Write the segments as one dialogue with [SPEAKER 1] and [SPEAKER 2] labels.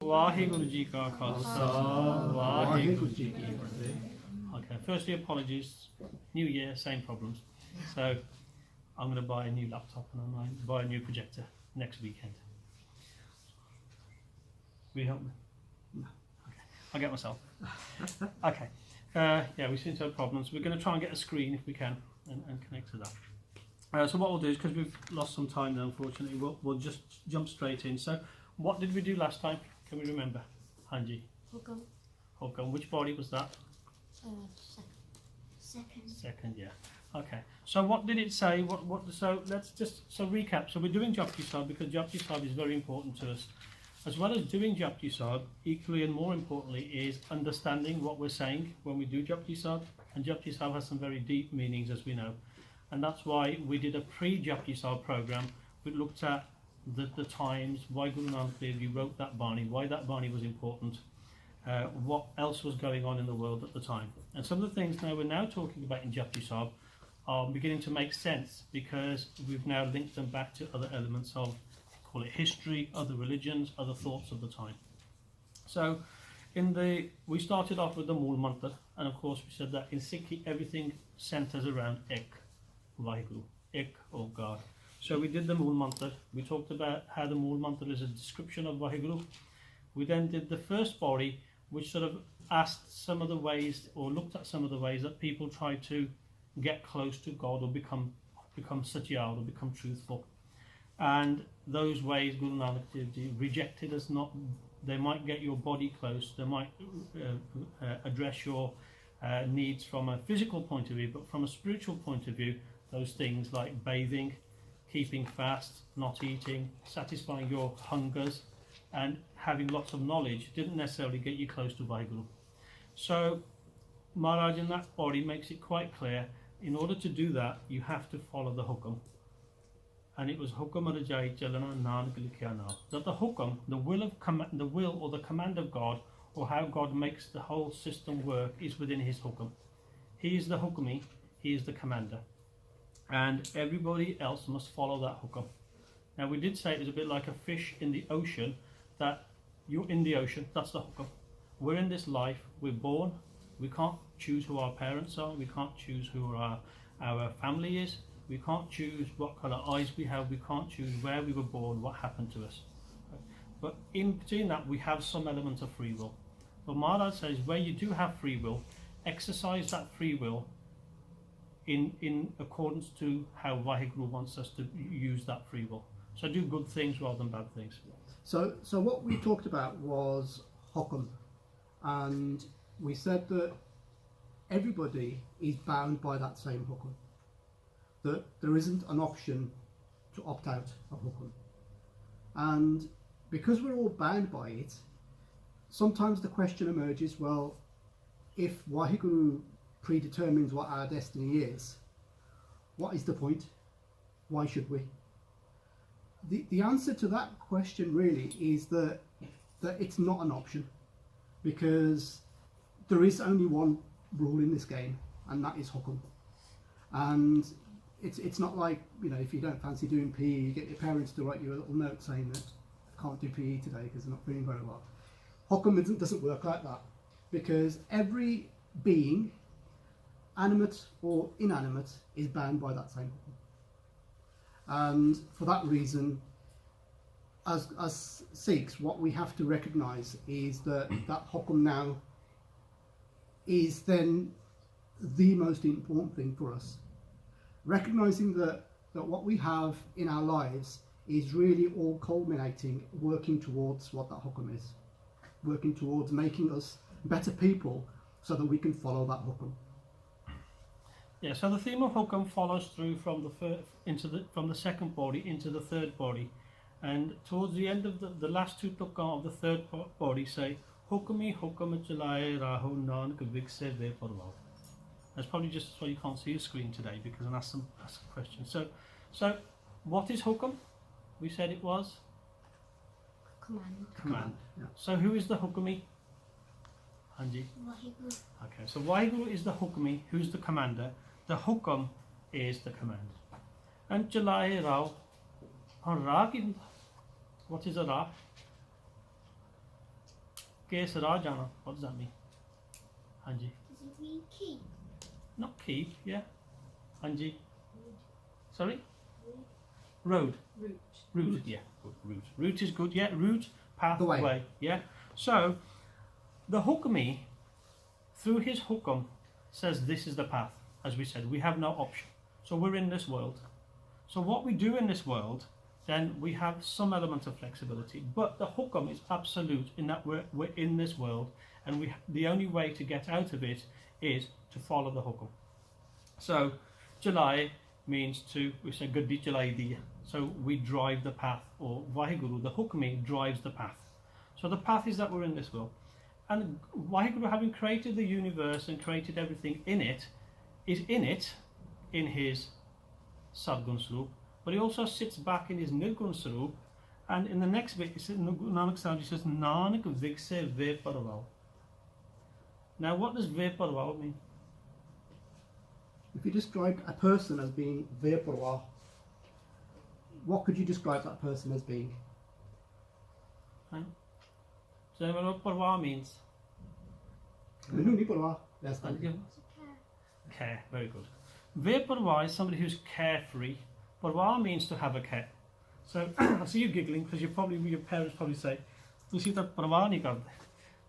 [SPEAKER 1] Waheguru Ji Ka Khalsa, Waheguru Ji Ki Fateh. Okay, firstly, apologies. New year, same problems. So I'm going to buy a new laptop and I'm going to buy a new projector next weekend. Will you help me? No. Okay, I'll get myself. Okay. Yeah, we seem to have problems. We're going to try and get a screen if we can and connect to that. So what we'll do is, because we've lost some time now, unfortunately, we'll just jump straight in. So what did we do last time? Can we remember? Hanji? Hukam. Which body was that? Second, yeah. Okay. So what did it say? So let's just recap. So we're doing Japji Sahib because Japji Sahib is very important to us. As well as doing Japji Sahib, equally and more importantly is understanding what we're saying when we do Japji Sahib. And Japji Sahib has some very deep meanings, as we know. And that's why we did a pre-Japji Sahib program. We looked at the times, why Guru Nanak Dev Ji wrote that Bani, why that Bani was important, what else was going on in the world at the time. And some of the things we're now talking about in Japji Sahib are beginning to make sense because we've now linked them back to other elements of, call it history, other religions, other thoughts of the time. So we started off with the Mool Mantra, and of course we said that in Sikhi everything centers around Ek, Vaheguru, Ek, or God. So we did the Mool Mantra. We talked about how the Mool Mantra is a description of Vaheguru. We then did the first body, which sort of asked some of the ways, or looked at some of the ways that people try to get close to God or become satyal, or become truthful. And those ways Guru Nanak Dev Ji rejected as not. They might get your body close, they might address your needs from a physical point of view, but from a spiritual point of view, those things like bathing, keeping fast, not eating, satisfying your hungers, and having lots of knowledge didn't necessarily get you close to Vaheguru. So Maharaj in that body makes it quite clear, in order to do that, you have to follow the hukam. And it was hukam rajai chalana nanak likhya na. That the hukam, the will or the command of God, or how God makes the whole system work, is within his hukam. He is the hukami, he is the commander. And everybody else must follow that hukam. Now we did say it was a bit like a fish in the ocean, that you're in the ocean, that's the hukam. We're in this life, we're born, we can't choose who our parents are, we can't choose who our family is, we can't choose what colour eyes we have, we can't choose where we were born, what happened to us. But in between that we have some element of free will. But Maharaj says where you do have free will, exercise that free will in accordance to how Vaheguru wants us to use that free will. So do good things rather than bad things.
[SPEAKER 2] So what we talked about was hukam, and we said that everybody is bound by that same hukam, that there isn't an option to opt out of hukam. And because we're all bound by it, sometimes the question emerges, well, if Vaheguru predetermines what our destiny is, what is the point? Why should we? The answer to that question really is that it's not an option, because there is only one rule in this game, and that is hukam. And it's not like, if you don't fancy doing PE, you get your parents to write you a little note saying that I can't do PE today because they're not feeling very well. Hukam doesn't work like that, because every being, animate or inanimate, is bound by that same hukam. And for that reason, as Sikhs, what we have to recognise is that hukam now is then the most important thing for us. Recognising that what we have in our lives is really all culminating, working towards what that hukam is, working towards making us better people so that we can follow that hukam.
[SPEAKER 1] Yeah, so the theme of hukam follows through from the second body into the third body, and towards the end of the last two tukkah of the third body say hukami hukam chalaye raho nanak vikse ve parvav. That's probably just why you can't see the screen today, because I asked a question. So what is hukam? We said it was command.
[SPEAKER 2] Yeah.
[SPEAKER 1] So who is the hukami? Hanji?
[SPEAKER 3] Vaheguru.
[SPEAKER 1] Okay, so Vaheguru is the hukami, who's the commander. The hukam is the command. And Chalaye Rao. What is a Ra? ke sara jana. What does that mean? Hanji.
[SPEAKER 3] Does it mean keep?
[SPEAKER 1] Not keep, yeah. Hanji. Sorry?
[SPEAKER 3] Road.
[SPEAKER 1] Road.
[SPEAKER 3] Route.
[SPEAKER 1] Route, yeah. Good. Route. Route is good, yeah. Route, path,
[SPEAKER 2] The way.
[SPEAKER 1] yeah. So, the hukmi, through his hukam, says this is the path. As we said, we have no option. So we're in this world. So what we do in this world, then we have some element of flexibility. But the hukam is absolute in that we're in this world, and the only way to get out of it is to follow the hukam. So, Jalai means we say Gaddi Jalai Diya. So we drive the path, or Vaheguru, the hukmi, drives the path. So the path is that we're in this world. And Vaheguru, having created the universe and created everything in it, is in it in his Sadgun Swarup, but he also sits back in his Nirgun Swarup, and in the next bit, Nanak Sahib says, Nanak Vikse Ve Parval. Now, what does Ve Parval mean?
[SPEAKER 2] If you described a person as being Veparwa, what could you describe that person as being?
[SPEAKER 1] Right? So, what Parval means?
[SPEAKER 2] Menuni Parwa. Yes, thank you.
[SPEAKER 3] Care.
[SPEAKER 1] Care, very good. Veparwa is somebody who's carefree. Parwa means to have a care. So I see you giggling because your parents probably say, "Tusi ta parwa nahi karte."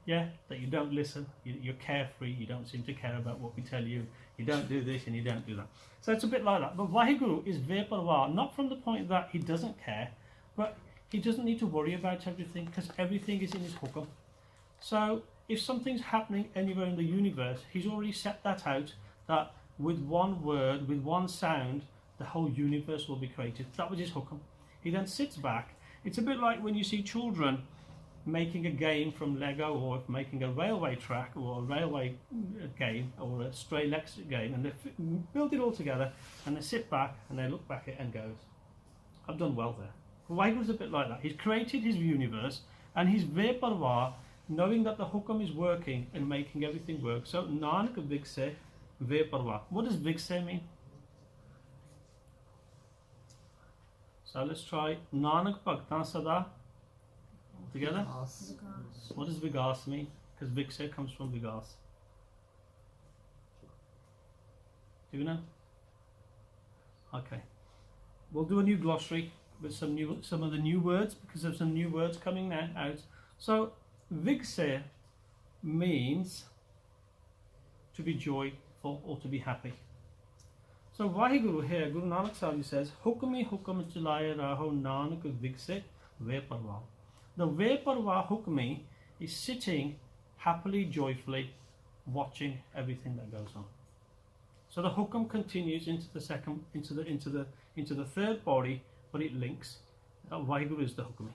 [SPEAKER 1] Yeah, that you don't listen, you're carefree, you don't seem to care about what we tell you, you don't do this and you don't do that. So it's a bit like that. But Vaheguru is Veparwa, not from the point that he doesn't care, but he doesn't need to worry about everything because everything is in his hukam. So if something's happening anywhere in the universe, he's already set that out, that with one word, with one sound, the whole universe will be created. That was his hukam. He then sits back. It's a bit like when you see children making a game from Lego, or making a railway track, or a railway game, or a stray electric game, and they build it all together, and they sit back and they look back at it and goes, I've done well there. Vaheguru's a bit like that. He's created his universe, and he's Veparwa, knowing that the hukam is working and making everything work. So Nanak Vikse Veparwa. What does Vikse mean? So let's try Nanak Bhaktan Sada together.
[SPEAKER 2] Vigas.
[SPEAKER 1] What does Vigas mean? Because Vikse comes from Vigas. Do you know? Okay. We'll do a new glossary with some of the new words, because there's some new words coming now out. So Vikse means to be joyful or to be happy. So Vaheguru here, Guru Nanak Sahib says, Hukmi hukam chalaya raho Nanak Vikse Veparwa. The Veparwa hukmi is sitting happily, joyfully, watching everything that goes on. So the hukam continues into the third body, but it links. Vaheguru is the hukmi.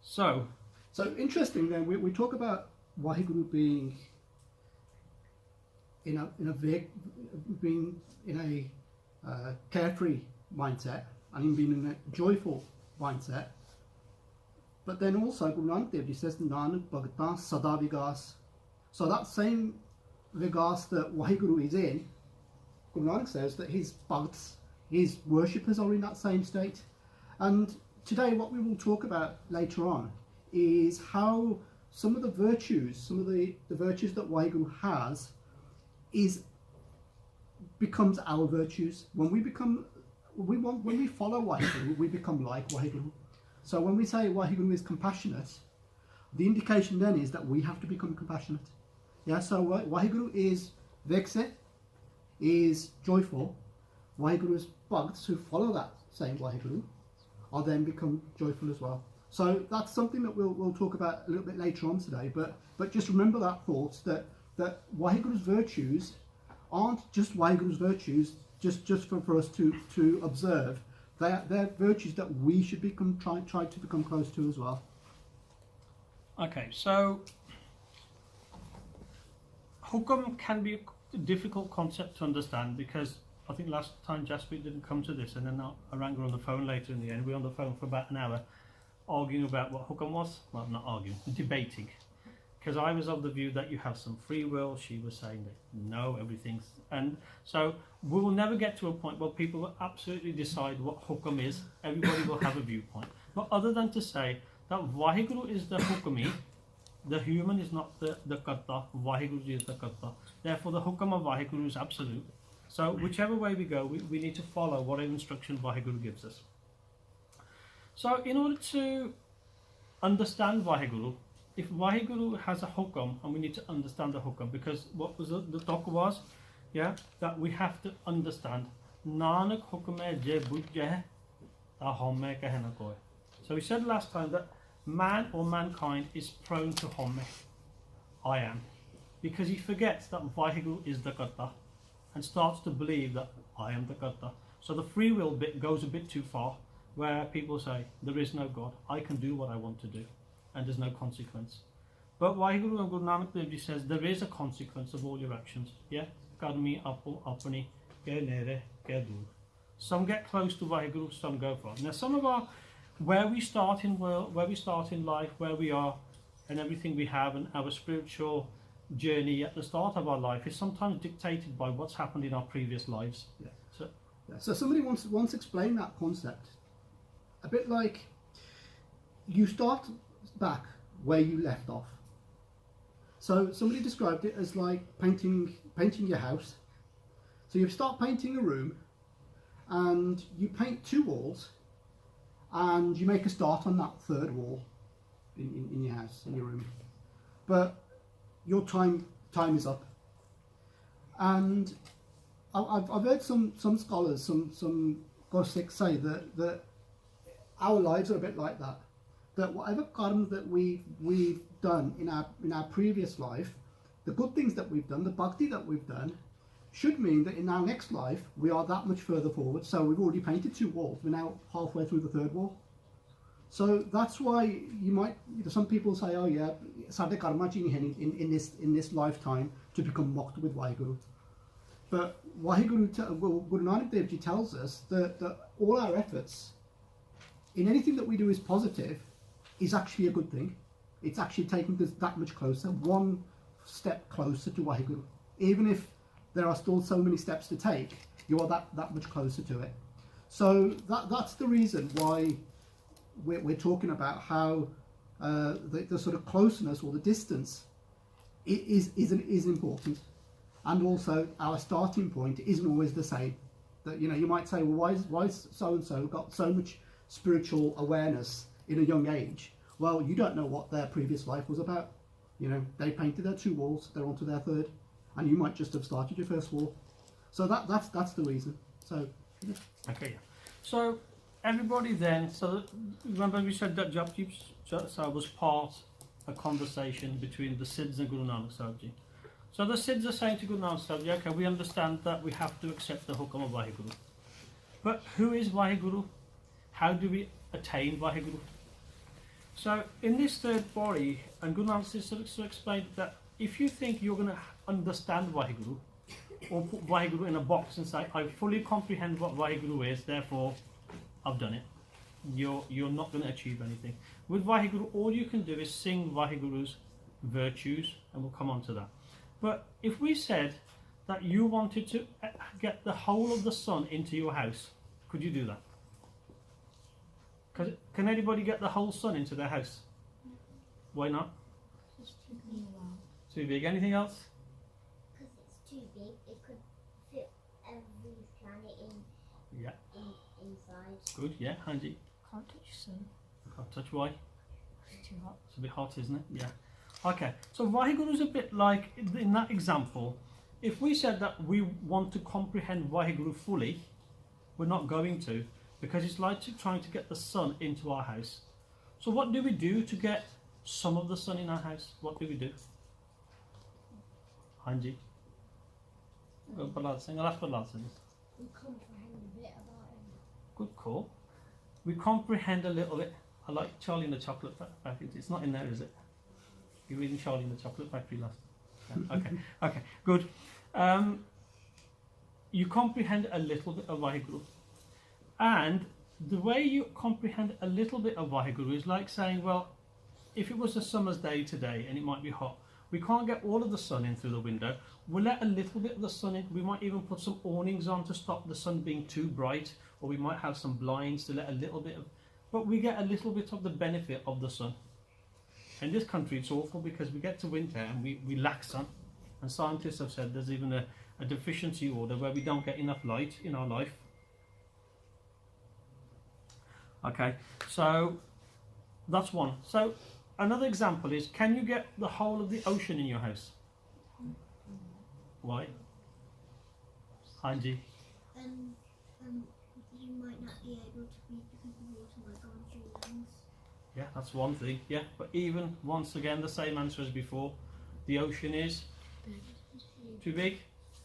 [SPEAKER 1] So
[SPEAKER 2] interesting then, we talk about Vaheguru being being in a carefree mindset, and him being in a joyful mindset. But then also Guru Nanak Dev Ji says Nanak Bhagatan Sada Vigas. So that same Vigas that Vaheguru is in, Guru Nanak says that his bhagats, his worshippers, are in that same state. And today what we will talk about later on is how some of the virtues, the virtues that Vaheguru has, becomes our virtues. When we follow Vaheguru, we become like Vaheguru. So when we say Vaheguru is compassionate, the indication then is that we have to become compassionate. Yeah, so Vaheguru is Vikse, is joyful. Vaheguru's bhagats who follow that same Vaheguru are then become joyful as well. So that's something that we'll talk about a little bit later on today. But just remember that thought, that Vaheguru's virtues aren't just Vaheguru's virtues, just for us to observe. They're virtues that we should try to become close to as well.
[SPEAKER 1] okay, so hukam can be a difficult concept to understand, because I think last time Jaspreet didn't come to this, and then I rang her on the phone later in the end. We were on the phone for about an hour arguing about what hukam was. Well, not arguing, debating. Because I was of the view that you have some free will. She was saying that no, everything's... And so we will never get to a point where people will absolutely decide what hukam is. Everybody will have a viewpoint. But other than to say that Vaheguru is the hukami, The human is not the Karta, Vaheguru is the Karta. Therefore, the Hukam of Vaheguru is absolute. So, whichever way we go, we need to follow whatever instruction Vaheguru gives us. So, in order to understand Vaheguru, if Vaheguru has a Hukam, and we need to understand the Hukam, because what was the talk was, yeah, that we have to understand. Nanak Hukam hai je bujh hai, ta homme kehna koi. So we said last time that man or mankind is prone to homme, I am, because he forgets that Vaheguru is the Karta and starts to believe that I am the Karta. So the free will bit goes a bit too far, where people say there is no God, I can do what I want to do, and there's no consequence. But Vaheguru and Guru Nanak Dev Ji says there is a consequence of all your actions. Yeah, karmi apo apani ke nere ke dur. Some get close to Vaheguru, some go far. Now, some of our where we start in life, where we are, and everything we have, and our spiritual journey at the start of our life is sometimes dictated by what's happened in our previous lives.
[SPEAKER 2] Yeah.
[SPEAKER 1] So,
[SPEAKER 2] Yeah. So somebody once explained that concept, a bit like you start back where you left off. So somebody described it as like painting your house. So you start painting a room, and you paint 2 walls, and you make a start on that 3rd wall in your house, in your room. But your time is up. And I've heard some scholars, some Gosiks say that our lives are a bit like that. That whatever karma that we've done in our previous life, the good things that we've done, the bhakti that we've done, should mean that in our next life we are that much further forward. So we've already painted 2 walls. We're now halfway through the 3rd wall. So that's why some people say, oh yeah, sadhe karma in this lifetime to become mocked with Vaheguru. But Guru Nanak Dev Ji tells us that all our efforts in anything that we do is positive is actually a good thing. It's actually taking us that much closer, one step closer to Vaheguru. Even if there are still so many steps to take, you are that much closer to it. So that's the reason why we're talking about how the sort of closeness or the distance is important, and also our starting point isn't always the same. That you might say, well, why is so and so got so much spiritual awareness in a young age? Well, you don't know what their previous life was about. They painted their 2 walls, they're onto their 3rd, and you might just have started your 1st wall. So that's the reason. So yeah.
[SPEAKER 1] okay, yeah. So everybody then, so remember we said that Japji Sahib was part of a conversation between the Siddhs and Guru Nanak Sahib Ji. So the Siddhs are saying to Guru Nanak Sahib Ji, okay, we understand that we have to accept the Hukam of Vaheguru. But who is Vaheguru? How do we attain Vaheguru? So in this 3rd Pauri, and Guru Nanak Sahib explained that if you think you're going to understand Vaheguru, or put Vaheguru in a box and say, I fully comprehend what Vaheguru is, therefore I've done it, you're not going to achieve anything. With Vaheguru, all you can do is sing Vaheguru's virtues, and we'll come on to that. But if we said that you wanted to get the whole of the sun into your house, could you do that? Can anybody get the whole sun into their house? Why not?
[SPEAKER 3] It's too big.
[SPEAKER 1] Too big. Anything else?
[SPEAKER 3] Because it's too big, it could fit every planet
[SPEAKER 1] Yeah.
[SPEAKER 3] inside.
[SPEAKER 1] Good. Yeah, Hanji.
[SPEAKER 4] Can't touch sun.
[SPEAKER 1] Can't touch why?
[SPEAKER 4] It's too hot.
[SPEAKER 1] It's a bit hot, isn't it? Yeah. Okay. So Vaheguru is a bit like in that example. If we said that we want to comprehend Vaheguru fully, we're not going to, because it's like trying to get the sun into our house. So what do we do to get some of the sun in our house? What do we do? Hanji. Go Prahlad Singh. I'll ask Prahlad Singh.
[SPEAKER 3] We comprehend a bit about him.
[SPEAKER 1] Good call. We comprehend a little bit. I like Charlie and the Chocolate Factory. It's not in there, is it? You're reading Charlie and the Chocolate Factory last. Yeah, okay. Okay. Good. You comprehend a little bit of Vaheguru. And the way you comprehend a little bit of Vaheguru is like saying, well, if it was a summer's day today and it might be hot, we can't get all of the sun in through the window. We'll let a little bit of the sun in. We might even put some awnings on to stop the sun being too bright, or we might have some blinds to let a little bit of, but we get a little bit of the benefit of the sun. In this country, it's awful because we get to winter and we lack sun. And scientists have said there's even a deficiency order where we don't get enough light in our life. Okay, so that's one. So another example is, can you get the whole of the ocean in your house? Why? Hanji?
[SPEAKER 3] You might not be able to read because the water might go into your lungs.
[SPEAKER 1] Yeah, that's one thing. Yeah, but even once again, the same answer as before. The ocean is too big.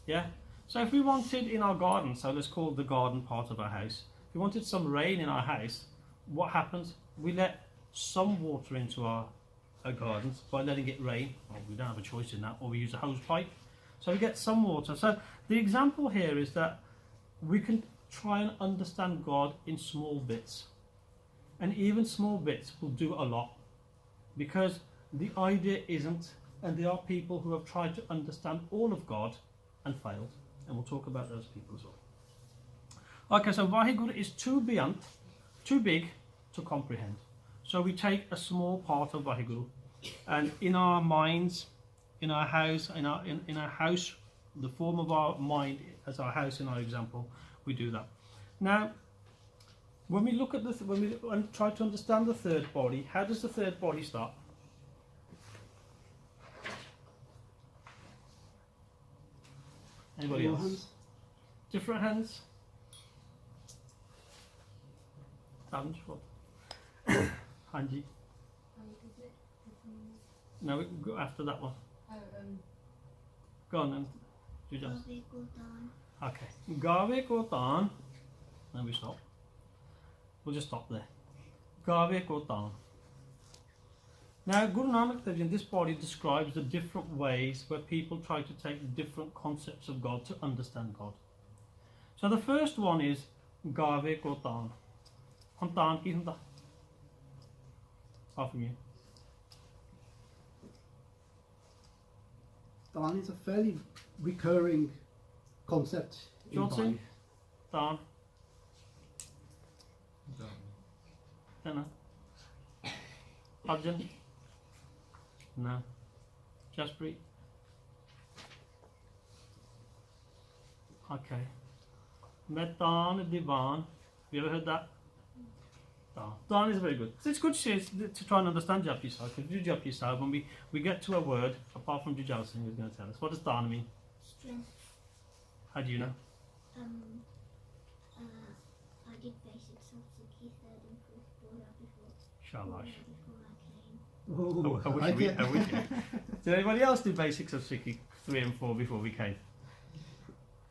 [SPEAKER 1] Yeah. So if we wanted in our garden, so let's call the garden part of our house. If we wanted some rain in our house, what happens? We let some water into our gardens by letting it rain. Well, we don't have a choice in that, or we use a hose pipe. So we get some water. So the example here is that we can try and understand God in small bits. And even small bits will do a lot, because the idea isn't, and there are people who have tried to understand all of God and failed, and we'll talk about those people as well. Okay, so Vaheguru is too big to comprehend. So we take a small part of Vaheguru, and in our minds, in our house, in our house, the form of our mind as our house in our example, we do that. Now, when we look at when we try to understand the third body, how does the third body start? Anybody
[SPEAKER 2] More
[SPEAKER 1] else?
[SPEAKER 2] hands?
[SPEAKER 1] Different hands? Hands, what? Hanji. No, we can go after that one. Go on then. You just. Okay. Gave ko tan. Then we stop. We'll just stop there. Gave ko tan. Now, Guru Nanak Dev Ji in this body describes the different ways where people try to take different concepts of God to understand God. So the first one is Gave ko tan. Hun tan ki hunda? Apart from you.
[SPEAKER 2] Dan is a fairly recurring concept in
[SPEAKER 1] Johnson?
[SPEAKER 2] Bali.
[SPEAKER 1] Tan. Then Arjun? No. Jaspreet? Okay. Metan Divan. Have you ever heard that? Dan is very good. So it's good to try and understand Japji Sahib. Because you do Japji Sahib, when we get to a word, apart from Jujal Singh who's going to tell us, what does Dan mean?
[SPEAKER 3] Strength.
[SPEAKER 1] How do you know?
[SPEAKER 3] I did basics of Sikhi third and fourth border before.
[SPEAKER 1] Shabash.
[SPEAKER 2] Oh,
[SPEAKER 1] I wish we. Did anybody else do basics of Sikhi 3 and 4 before we came?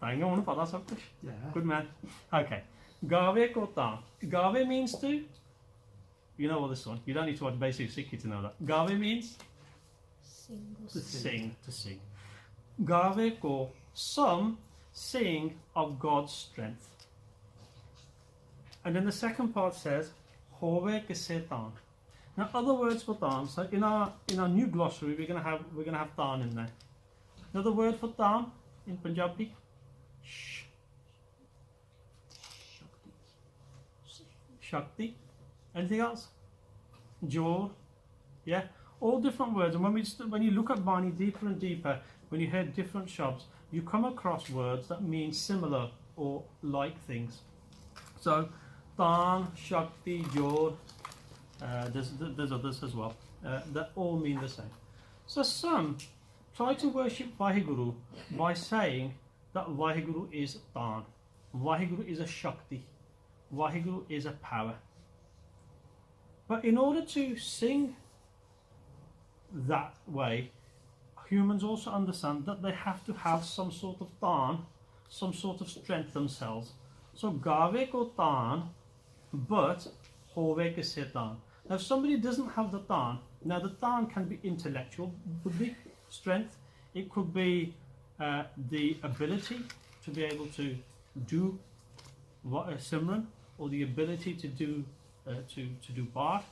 [SPEAKER 1] Hang on, that's something.
[SPEAKER 2] Yeah.
[SPEAKER 1] Good man. Okay. Gave ko tan. Gave means to. You know all this one. You don't need to watch basic Sikhi to know that. Gave means to sing. To sing. Gave ko, some sing of God's strength. And then the second part says, Hove kise tan. Now, other words for tan. So in our new glossary, we're gonna have tan in there. Another word for tan in Punjabi. Shh. Shakti. Anything else? Jor. Yeah. All different words. And when you look at Bani deeper and deeper, when you hear different shabds, you come across words that mean similar or like things. So, Tan, Shakti, Jor. There's others as well. That all mean the same. So some try to worship Vaheguru by saying that Vaheguru is Tan. Vaheguru is a Shakti. Vaheguru is a power. But in order to sing that way, humans also understand that they have to have some sort of Tan, some sort of strength themselves. So Gave ko Tan, but Hove ke Tan. Now if somebody doesn't have the Tan, now the Tan can be intellectual, buddhi, strength. It could be the ability to be able to do Simran, or the ability to do Bart,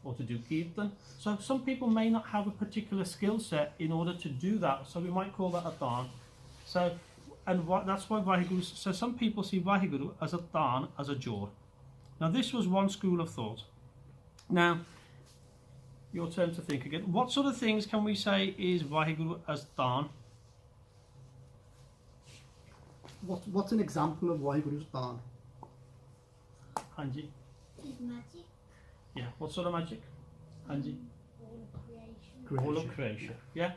[SPEAKER 1] or to do Kirtan. So some people may not have a particular skill set in order to do that. So we might call that a Tan. So, that's why Vaheguru. So some people see Vaheguru as a Tan, as a Jor. Now this was one school of thought. Now, your turn to think again. What sort of things can we say is Vaheguru as daan?
[SPEAKER 2] What's an example of Waheguru's Daan?
[SPEAKER 1] Hanji?
[SPEAKER 3] Is magic
[SPEAKER 1] Yeah. What sort of magic? Hanji?
[SPEAKER 3] all of creation?
[SPEAKER 1] All of creation. Yeah.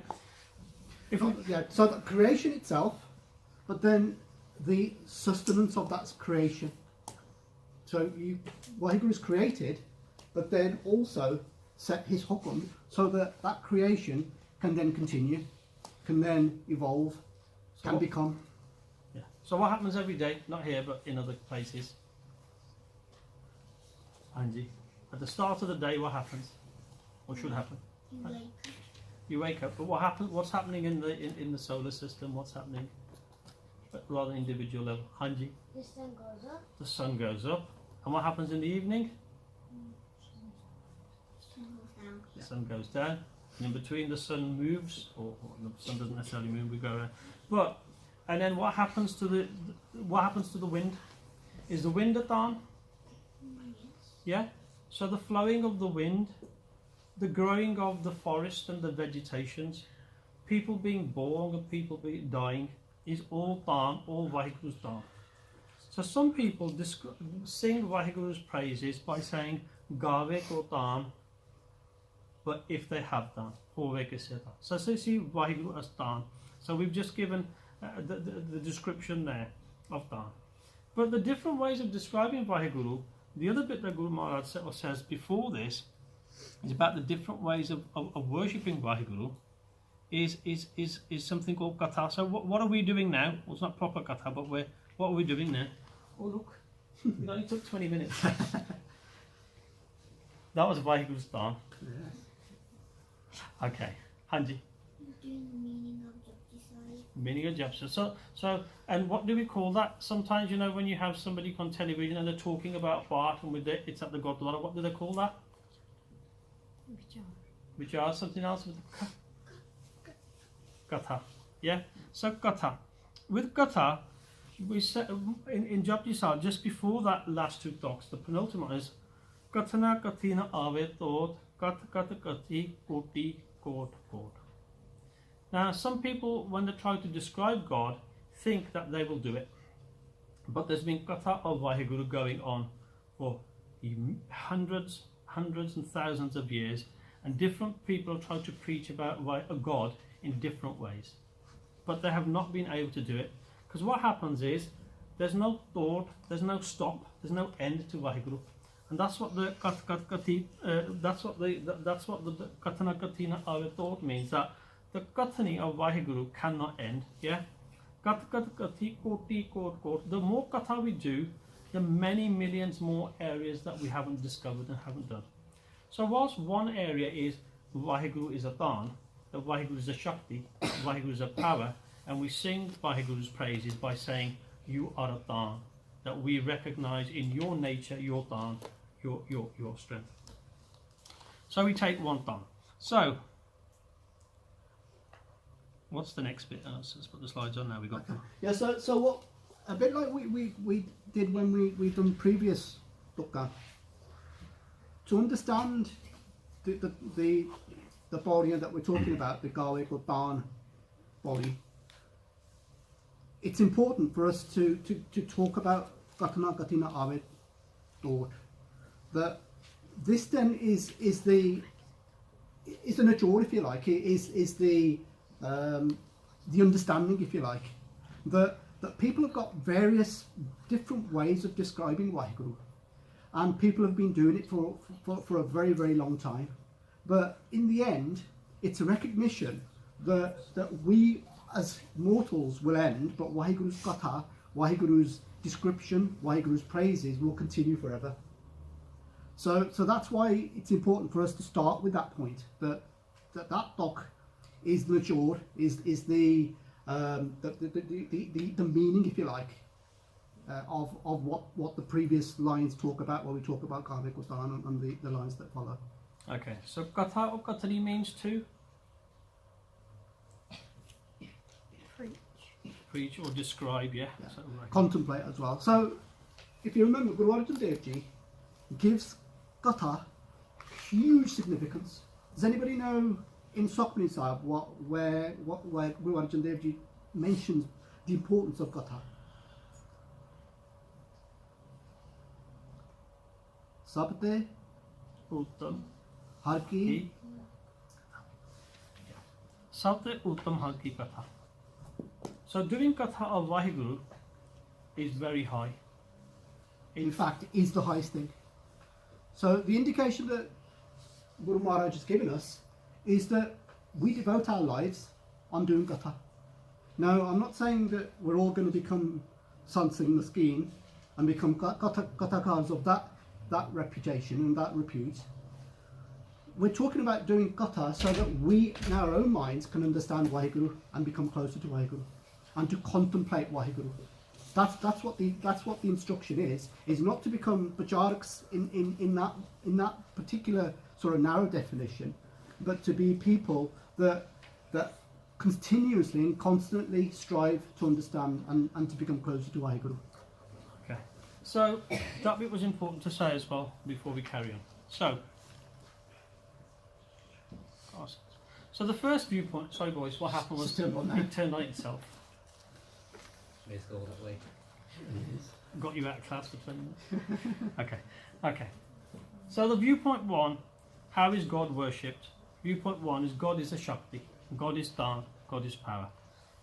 [SPEAKER 1] If
[SPEAKER 2] Oh, yeah, so the creation itself, but then the sustenance of that creation. So Waheguru is created, but then also set his hukum so that that creation can then continue, can then evolve,
[SPEAKER 1] So
[SPEAKER 2] can
[SPEAKER 1] what-
[SPEAKER 2] become.
[SPEAKER 1] Yeah. So what happens every day? Not here, but in other places. Angie, at the start of the day, what happens? What should happen?
[SPEAKER 3] You wake up,
[SPEAKER 1] You wake up, but what happens? What's happening in the solar system? What's happening at rather individual level? Hanji,
[SPEAKER 3] the sun goes up,
[SPEAKER 1] the sun goes up, and what happens in the evening?
[SPEAKER 3] sun goes down.
[SPEAKER 1] The sun goes down, and in between the sun moves, or the sun doesn't necessarily move. We go around, but and then what happens to the wind? Is the wind at dawn?
[SPEAKER 3] Yes.
[SPEAKER 1] Yeah. So the flowing of the wind, the growing of the forest and the vegetations, people being born and people being dying, is all daan, all Vaheguru's daan. So some people sing Vaheguru's praises by saying Gave ko daan, but if they have daan, hove ke se daan. So they see Vaheguru as daan. So we've just given the description there of daan. But the different ways of describing Vaheguru, the other bit that Guru Maharaj says before this is about the different ways of worshipping Vaheguru is something called katha. So what are we doing now? Well, it's not proper katha, but what are we doing now? Oh look, it only took 20 minutes. That was Vaheguru's daan. Okay, Hanji.
[SPEAKER 3] Doing the meaning of Japji Sahib.
[SPEAKER 1] Meaning of Japsa. So, and what do we call that? Sometimes, you know, when you have somebody on television and they're talking about Bart and it's at the Gurdwara, what do they call that?
[SPEAKER 4] Vichar.
[SPEAKER 1] Which are something else with Gatha. Yeah? So Gatha. With Gatha, we said in Japji Sahib, just before that last two talks, the penultimate is Kathana Kathina Ave Tot Kat Kat Kathi Koti Kot Kot. Now, some people, when they try to describe God, think that they will do it. But there's been Katha of Vaheguru going on for hundreds and thousands of years, and different people try to preach about a God in different ways. But they have not been able to do it. Because what happens is, there's no thought, there's no stop, there's no end to Vaheguru. And that's what the that's what the Katana Katina Ave thought means, that the Kathani of Vaheguru cannot end. Yeah? Kat Kat Kati Koti Kot Kot. The more Katha we do, the many millions more areas that we haven't discovered and haven't done. So whilst one area is Vaheguru is a daan, that Vaheguru is a Shakti, Vaheguru is a power, and we sing Vaheguru's praises by saying, you are a daan, that we recognize in your nature, your daan, your strength. So we take one daan. So, what's the next bit? Let's put the slides on now, we got them.
[SPEAKER 2] Yeah, so what, a bit like we did when we done previous Dukka, to understand the Pauri that we're talking about, the Garlic or Daan body, it's important for us to talk about Gatana Gatina Avid thought. That this then is an ajor, if you like, is the understanding, if you like, that people have got various different ways of describing Vaheguru, and people have been doing it for a very, very long time. But in the end, it's a recognition that we as mortals will end, but Vaheguru's Katha, Vaheguru's description, Vaheguru's praises will continue forever. So that's why it's important for us to start with that point, that doc is the jord, is the meaning, if you like, of what the previous lines talk about when we talk about Karmik Ustan and the lines that follow.
[SPEAKER 1] Okay, so Katha or Kathani means to preach or describe, yeah?
[SPEAKER 2] Yeah.
[SPEAKER 1] So, right.
[SPEAKER 2] Contemplate as well. So if you remember, Guru Arjan Dev Ji gives Katha huge significance. Does anybody know in Sukhmani Sahib where Guru Arjan Dev Ji mentions the importance of Katha? Sabte
[SPEAKER 1] Uttam
[SPEAKER 2] Har Ki
[SPEAKER 1] Ki Sabte Uttam Har Ki Katha. So doing Katha of Vaheguru is very high.
[SPEAKER 2] in fact is the highest thing. So the indication that Guru Maharaj has given us is that we devote our lives on doing Gatha. Now, I'm not saying that we're all going to become Sansing Maskeen and become Kathakars of that reputation and that repute. We're talking about doing Gatha so that we, in our own minds, can understand Vaheguru and become closer to Vaheguru and to contemplate Vaheguru. That's what the instruction is not to become Bacharaks in that particular sort of narrow definition, but to be people that continuously and constantly strive to understand and to become closer to Vaheguru.
[SPEAKER 1] Okay. So that bit was important to say as well before we carry on. So the first viewpoint, sorry boys, what happened was it turned on itself.
[SPEAKER 5] Let's go that way.
[SPEAKER 1] Got you out of class for 20 minutes. Okay. So the viewpoint one, how is God worshipped? Viewpoint one is God is a Shakti, God is Dhan, God is power.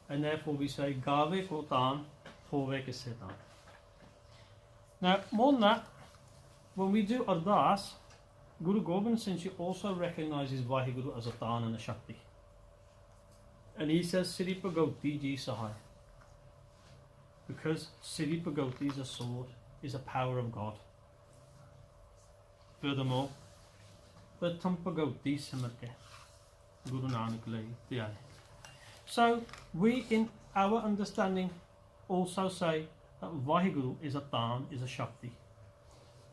[SPEAKER 1] And therefore we say, Gave ko Dhan, Hove ke se Dhan. Now, more than that, when we do Ardas, Guru Gobind Singh Ji also recognizes Vaheguru as a Dhan and a Shakti. And he says, Siri Bhagavati Ji Sahai. Because Siri Bhagavati is a sword, is a power of God. Furthermore, Pratham Bhagavati Samarke, Guru Nanak Lai Dhyay. So we in our understanding also say that Vaheguru is a Dhan, is a Shakti.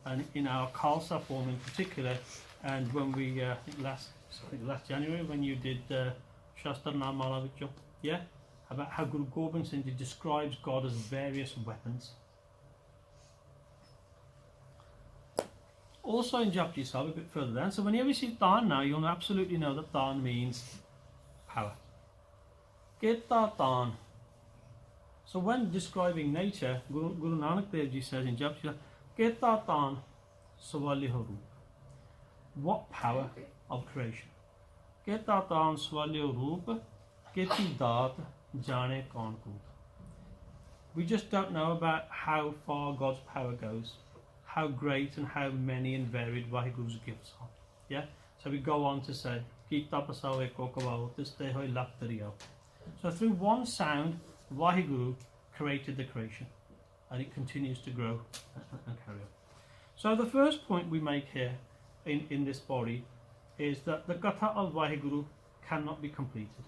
[SPEAKER 1] And in our Khalsa form in particular, and when we, I think last January, when you did Shastra Namala Vichyo, yeah? About how Guru Gobind Singh Ji describes God as various weapons. Also in Japji Sahib, a bit further down, so whenever you see Dhan now, you'll absolutely know that Dhan means power. Keta Dhan. So when describing nature, Guru Nanak Dev Ji says in Japji Sahib, Keta Dhan Swali Haru. What power of creation? Keta Dhan Swali Haru, Keti Daat Jane Kaun Koot. We just don't know about how far God's power goes, how great and how many and varied Vaheguru's gifts are. Yeah? So we go on to say, Kita Pasawe Kokawao, this day hoi Laktariyo. So through one sound, Vaheguru created the creation, and it continues to grow and carry on. So the first point we make here in this body is that the Gatha of Vaheguru cannot be completed.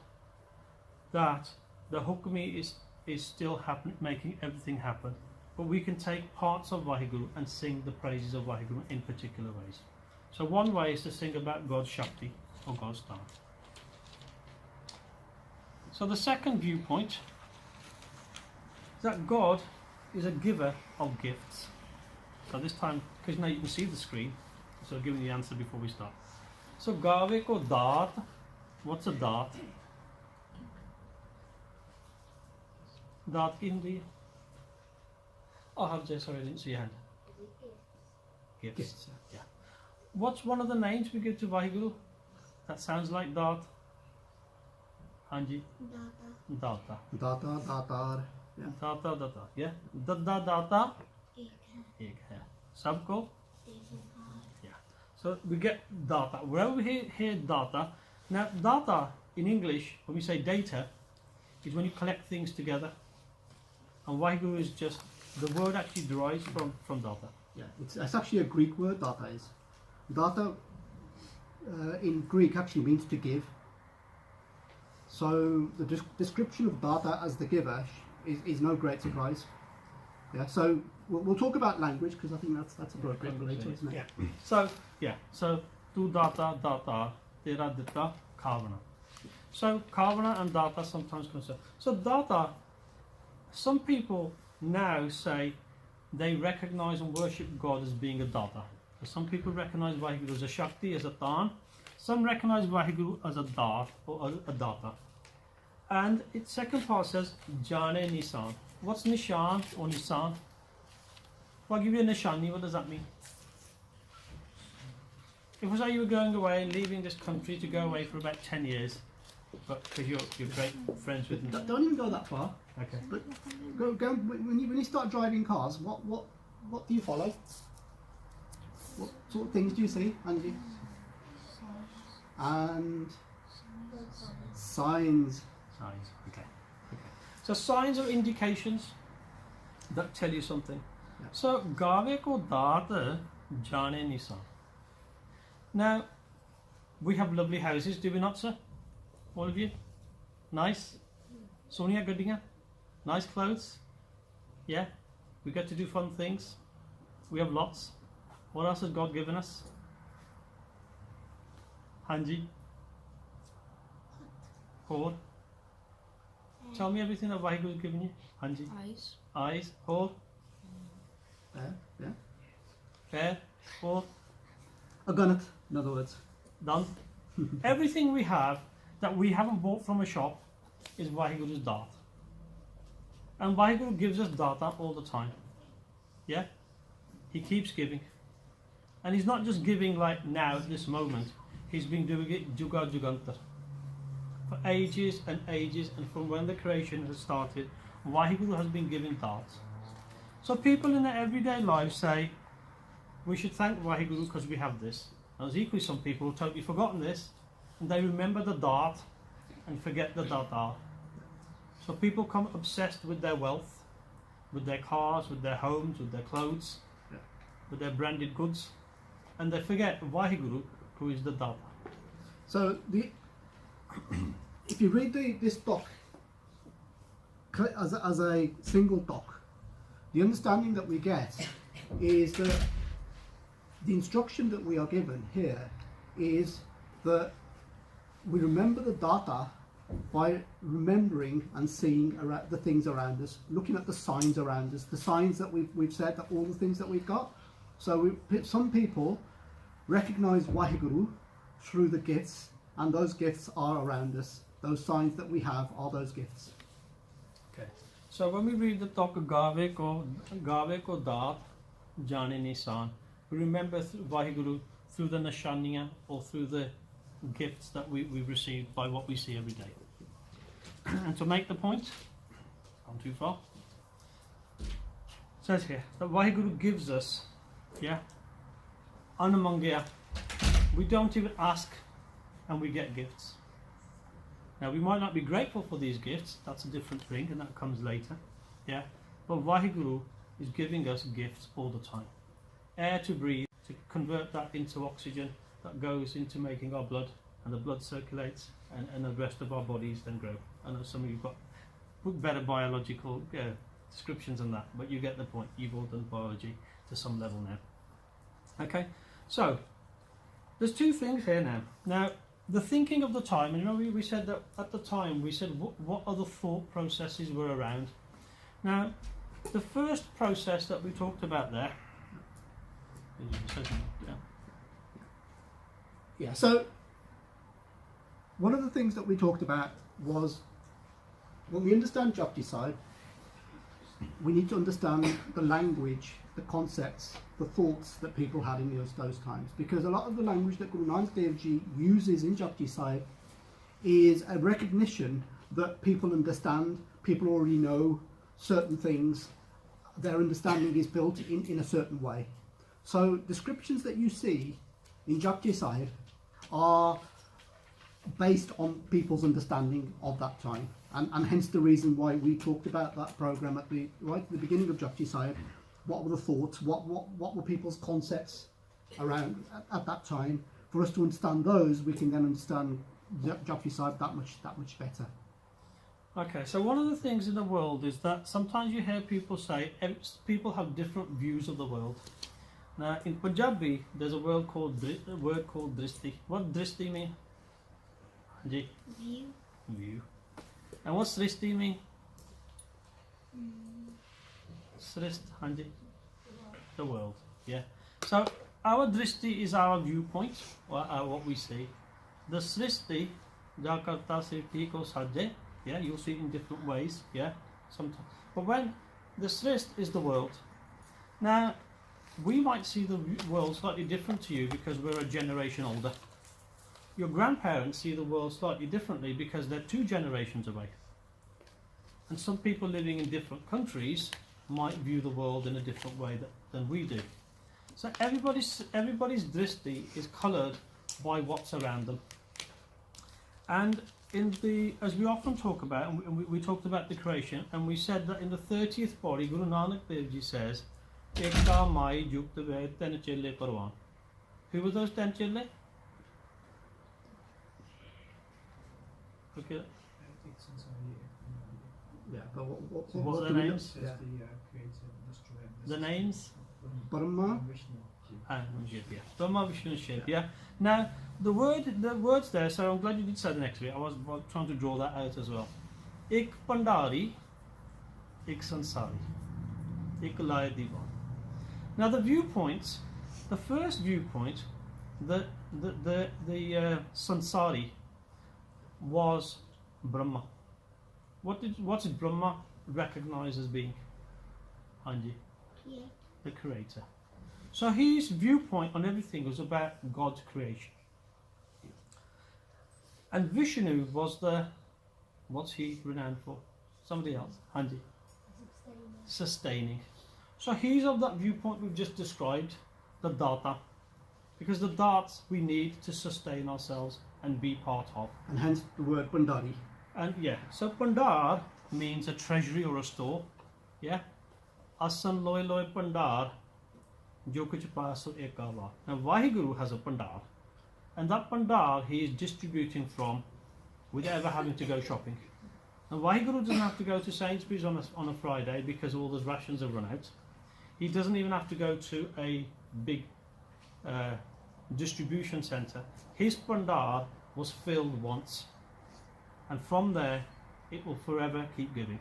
[SPEAKER 1] That the Hukmi is still making everything happen, but we can take parts of Vaheguru and sing the praises of Vaheguru in particular ways. So one way is to sing about God's Shakti or God's Dhan. So the second viewpoint is that God is a giver of gifts. So this time, because now you can see the screen, so I'll give you the answer before we start. So Gave ko Daat, what's a Daat? Daat ki hindi? Oh, sorry, I didn't see your hand. Gifts. Yeah. What's one of the names we give to Vaheguru? That sounds like Daat. Hanji? Data.
[SPEAKER 2] Data, Datar. Yeah.
[SPEAKER 1] Data, Data. Yeah. Dada, Data. Ek hai. Sabko? Yeah. So we get data. Wherever we hear data, now data in English, when we say data, is when you collect things together. And Vaheguru is just, the word actually derives from data.
[SPEAKER 2] Yeah, it's actually a Greek word, data is. Data in Greek actually means to give. So the description of data as the giver is no great surprise. Yeah, so we'll talk about language because I think that's appropriate later, isn't it?
[SPEAKER 1] Yeah. So tu data, tera ditta, kavana. So kavana and data sometimes concern. So data, some people now say they recognize and worship God as being a data. So some people recognize Vaheguru as a Shakti, as a Dhan. Some recognize Vaheguru as a Dhat or a Data. And its second part says Jane Nisan. What's Nishan or Nisan? If I give you a Nishani, what does that mean? If I say you were going away, leaving this country to go away for about 10 years, but because you're great friends with me.
[SPEAKER 2] Don't even go that far.
[SPEAKER 1] Okay.
[SPEAKER 2] But go when you start driving cars, what do you follow? What sort of things do you see, Angie? And signs.
[SPEAKER 1] Signs. Okay. So signs are indications that tell you something.
[SPEAKER 2] Yeah.
[SPEAKER 1] So Gave ko Dhat Jane Nisan. Now we have lovely houses, do we not, sir? All of you? Nice? Sonia Gadiya? Nice clothes? Yeah? We get to do fun things. We have lots. What else has God given us? Hanji? Paul? Tell me everything that Vaheguru has given you. Hanji?
[SPEAKER 4] Eyes.
[SPEAKER 1] Eyes? Paul?
[SPEAKER 2] Yeah.
[SPEAKER 1] Fair? Paul?
[SPEAKER 2] I've done it. In other words.
[SPEAKER 1] Done. Everything we have that we haven't bought from a shop is Vaheguru's Dhat. And Vaheguru gives us data all the time. Yeah? He keeps giving. And he's not just giving like now at this moment. He's been doing it Juga Jugantar. For ages and ages, and from when the creation has started, Vaheguru has been giving Dhat. So people in their everyday lives say, we should thank Vaheguru because we have this. And there's equally some people who have totally forgotten this, and they remember the Dhat and forget the Data. So people come obsessed with their wealth, with their cars, with their homes, with their clothes,
[SPEAKER 2] Yeah.
[SPEAKER 1] with their branded goods, and they forget Vaheguru, who is the Data.
[SPEAKER 2] So if you read this doc as a single doc, the understanding that we get is that the instruction that we are given here is that we remember the data by remembering and seeing the things around us, looking at the signs around us, the signs that we've said, that all the things that we've got. So some people recognize Vaheguru through the gifts, and those gifts are around us. Those signs that we have are those gifts.
[SPEAKER 1] Okay. So when we read the talk of Gave ko Dhat Jane Nisan, we remember Vaheguru through the Nishaniya or through the gifts that we received by what we see every day. And to make the point, gone too far, it says here that Vaheguru gives us, yeah, Anamangya. We don't even ask and we get gifts. Now we might not be grateful for these gifts, that's a different thing and that comes later, yeah, but Vaheguru is giving us gifts all the time. Air to breathe, to convert that into oxygen that goes into making our blood, and the blood circulates and the rest of our bodies then grow. I know some of you've got better biological descriptions than that, but you get the point. You've all done biology to some level now. Okay, so there's two things here now. Now, the thinking of the time, and remember we said that at the time, we said what other thought processes were around. Now, the first process that we talked about there,
[SPEAKER 2] Yeah, so one of the things that we talked about was when we understand Japji Sahib, we need to understand the language, the concepts, the thoughts that people had in those times. Because a lot of the language that Guru Nanak Dev Ji uses in Japji Sahib is a recognition that people understand, people already know certain things, their understanding is built in a certain way. So descriptions that you see in Japji Sahib are based on people's understanding of that time, and hence the reason why we talked about that program at the beginning of Japji Sahib. What were the thoughts? What were people's concepts around at that time? For us to understand those, we can then understand Japji Sahib that much better.
[SPEAKER 1] Okay, so one of the things in the world is that sometimes you hear people say people have different views of the world. Now, in Punjabi, there's a word called drishti. What drishti mean? Ji?
[SPEAKER 3] View.
[SPEAKER 1] View. And what srishti mean? Srist, Hanji? The world, yeah. So, our drishti is our viewpoint, or what we see. the Srishti Jakarta Srishti ko Sajje, yeah, you'll see it in different ways, yeah, sometimes. But when the Srist is the world. Now, we might see the world slightly different to you because we're a generation older. Your grandparents see the world slightly differently because they're 2 generations away. And some people living in different countries might view the world in a different way than we do. So everybody's drishti is coloured by what's around them. And as we often talk about, and we talked about the creation, and we said that in the 30th Pauri, Guru Nanak Dev Ji says, Ekta Mai Yukta Ve Ten Chelle Parwan. Who were those 10 chelle? Okay.
[SPEAKER 2] Yeah, but what
[SPEAKER 1] What are
[SPEAKER 2] do
[SPEAKER 1] the
[SPEAKER 2] we
[SPEAKER 1] names?
[SPEAKER 2] Yeah.
[SPEAKER 1] The names?
[SPEAKER 2] Brahma,
[SPEAKER 1] And Shiv, yeah. Brahma, Vishnu, and Shiv, yeah. Now, the words there, so I'm glad you did say the next bit. I was trying to draw that out as well. Ik Pandari, Ik Sansari, Ik Laya Divan. Now, the viewpoints, the first viewpoint, the Sansari was Brahma. What did Brahma recognize as being? Anji,
[SPEAKER 3] Yeah.
[SPEAKER 1] the creator. So his viewpoint on everything was about God's creation. And Vishnu was what's he renowned for? Somebody else? Anji. Sustaining. So he's of that viewpoint we've just described, the Data. Because the darts we need to sustain ourselves and be part of.
[SPEAKER 2] and hence the word Bandari.
[SPEAKER 1] And yeah, so Pandar means a treasury or a store. Yeah. Asan loy loy Pandar, jo kuch paso ekava. Now Vaheguru has a Pandar. And that Pandar he is distributing from without ever having to go shopping. And Vaheguru doesn't have to go to Sainsbury's on a Friday because all those rations have run out. He doesn't even have to go to a big distribution centre. His Pandar was filled once. And from there, it will forever keep giving.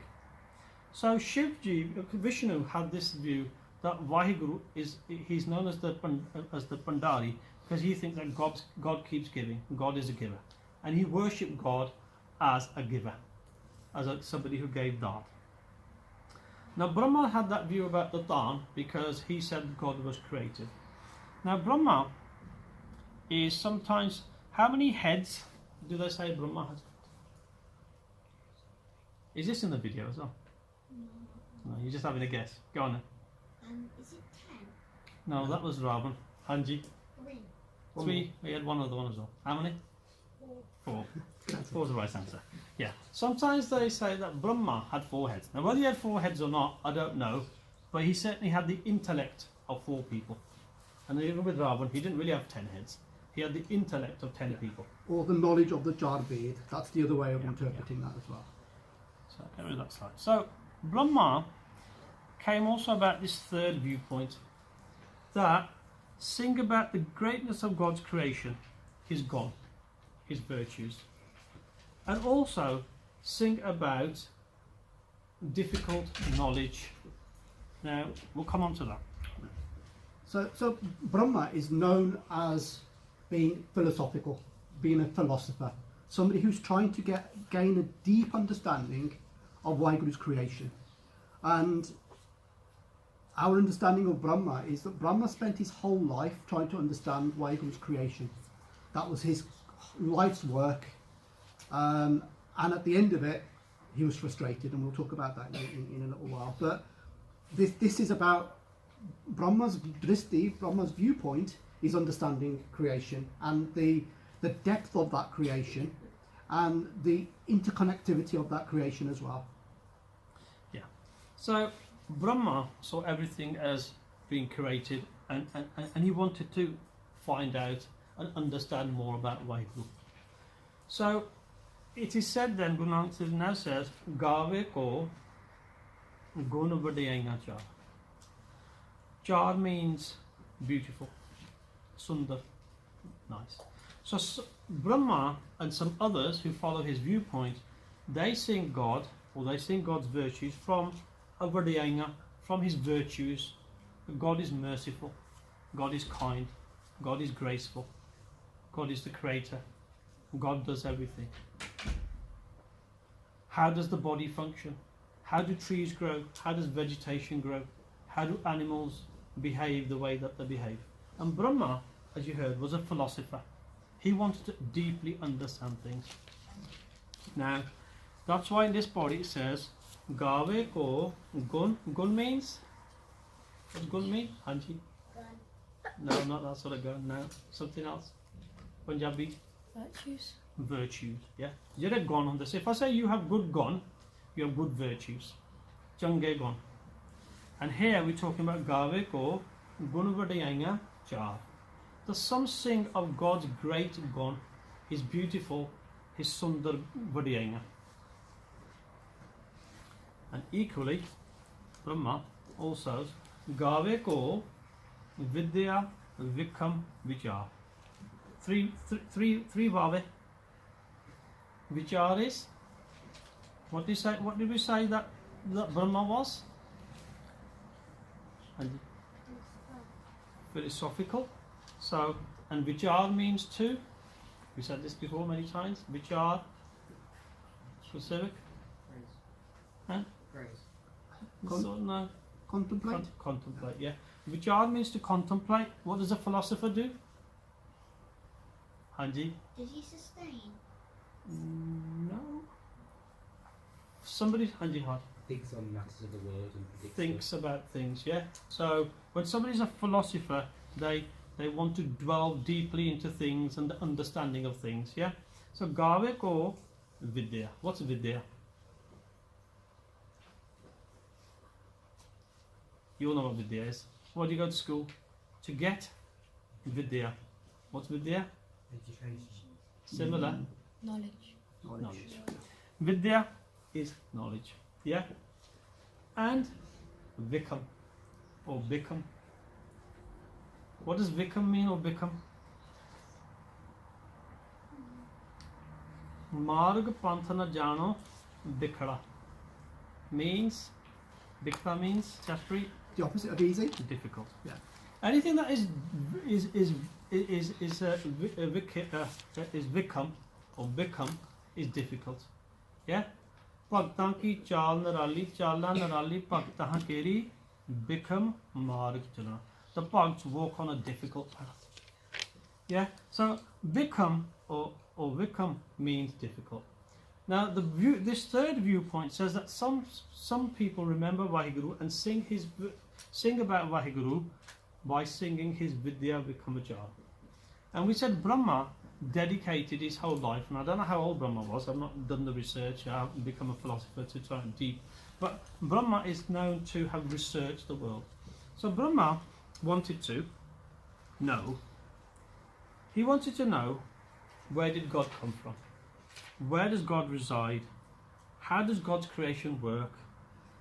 [SPEAKER 1] So Shivji, Vishnu had this view that Vaheguru he's known as the Pandari because he thinks that God keeps giving. God is a giver, and he worshipped God as a giver, as somebody who gave Dhan. Now Brahma had that view about the Dhan because he said God was creative. Now Brahma is sometimes, how many heads do they say Brahma has? Is this in the video as well? No, you're just having a guess. Go on then.
[SPEAKER 3] Is it 10?
[SPEAKER 1] No, that was Ravan. Hanji.
[SPEAKER 3] 3.
[SPEAKER 1] 3. We had one other one as well. How many? 4. 4 is the right answer. Yeah. Sometimes they say that Brahma had 4 heads. Now whether he had 4 heads or not, I don't know. But he certainly had the intellect of 4 people. And even with Ravan, he didn't really have 10 heads. He had the intellect of 10 people.
[SPEAKER 2] Or the knowledge of the Jar Ved. That's the other way of interpreting that as well.
[SPEAKER 1] So get rid of that slide. So Brahma came also about this third viewpoint, that sing about the greatness of God's creation, his God, his virtues, and also sing about difficult knowledge. Now we'll come on to that.
[SPEAKER 2] So Brahma is known as being philosophical, being a philosopher, somebody who's trying to gain a deep understanding of Vaheguru's creation. And our understanding of Brahma is that Brahma spent his whole life trying to understand Vaheguru's creation. That was his life's work. And at the end of it, he was frustrated, and we'll talk about that in a little while. But this is about Brahma's drishti, Brahma's viewpoint is understanding creation and the depth of that creation and the interconnectivity of that creation as well.
[SPEAKER 1] Yeah. So Brahma saw everything as being created, and he wanted to find out and understand more about Vaheguru. So it is said then, Guru Nanak Dev now says, Gave ko gun vadaiyan char. Char means beautiful, sundar, nice. So Brahma and some others who follow his viewpoint, they sing God, or they sing God's virtues from Avadhyanga, from his virtues. God is merciful, God is kind, God is graceful, God is the creator, God does everything. How does the body function? How do trees grow? How does vegetation grow? How do animals behave the way that they behave? And Brahma, as you heard, was a philosopher. He wanted to deeply understand things. Now, that's why in this body it says, Gave ko gun. Gun means? What does gun mean? Hanji?
[SPEAKER 3] Gun.
[SPEAKER 1] No, not that sort of gun. No, something else. Punjabi?
[SPEAKER 4] Virtues.
[SPEAKER 1] Virtues. Yeah. Jere gun on this. If I say you have good gun, you have good virtues. Change gun. And here we're talking about Gave ko gun vadayaiyan char. The something of God's great gun, His beautiful, His sundar vadayaiyan. And equally, Brahma also Gave ko vidya vikam vichar. Three vave. Vichar is what did we say that Brahma was? And philosophical. So, and vichar means two. We said this before many times. Vichar, specific. Huh?
[SPEAKER 5] Grace.
[SPEAKER 1] So, no.
[SPEAKER 2] Contemplate.
[SPEAKER 1] Contemplate, yeah. Vichar means to contemplate. What does a philosopher do? Hanji?
[SPEAKER 3] Did he sustain?
[SPEAKER 1] No. Somebody, Hanji Hart,
[SPEAKER 5] Thinks on matters of the world and predicts
[SPEAKER 1] thinks about things, yeah. So when somebody's a philosopher, they want to delve deeply into things and the understanding of things, yeah. So Gave ko vidya. What's vidya? You all know what vidya is. Why do you go to school? To get vidya. What's vidya?
[SPEAKER 5] education.
[SPEAKER 1] Similar.
[SPEAKER 4] Knowledge.
[SPEAKER 1] Knowledge. Vidya is knowledge. Yeah? And Vikam or Bikam. What does Vikam mean or Bikam? Marg Panthana Jano Bikhada means, Bikhada means, just read,
[SPEAKER 2] The opposite of easy.
[SPEAKER 1] difficult.
[SPEAKER 2] Yeah.
[SPEAKER 1] Anything that is Vikam or Bikam is difficult. Yeah? Bhagtan ki chal narali, chala narali, bhagtahan keri, Bikam marg chalana. The Bhagts walk on a difficult path. Yeah? So Bikam or Vikam means difficult. Now this third viewpoint says that some people remember Vaheguru and sing about Vaheguru by singing his Vidya Vikamachar. And we said Brahma dedicated his whole life, and I don't know how old Brahma was, I've not done the research, I haven't become a philosopher to try and deep, but Brahma is known to have researched the world. So Brahma wanted to know, where did God come from? Where does God reside? How does God's creation work?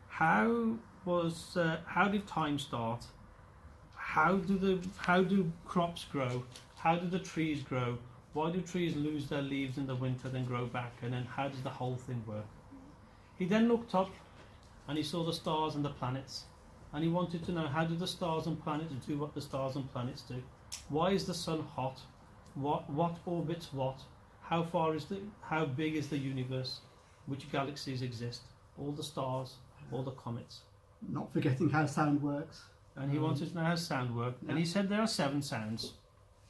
[SPEAKER 1] How did time start? How do crops grow? How do the trees grow? Why do trees lose their leaves in the winter, then grow back? And then how does the whole thing work? He then looked up and he saw the stars and the planets. And he wanted to know, how do the stars and planets do what the stars and planets do? Why is the sun hot? What orbits what? How big is the universe? Which galaxies exist? All the stars, all the comets.
[SPEAKER 2] Not forgetting how sound works.
[SPEAKER 1] And he wanted to know how sound worked. And he said there are 7 sounds.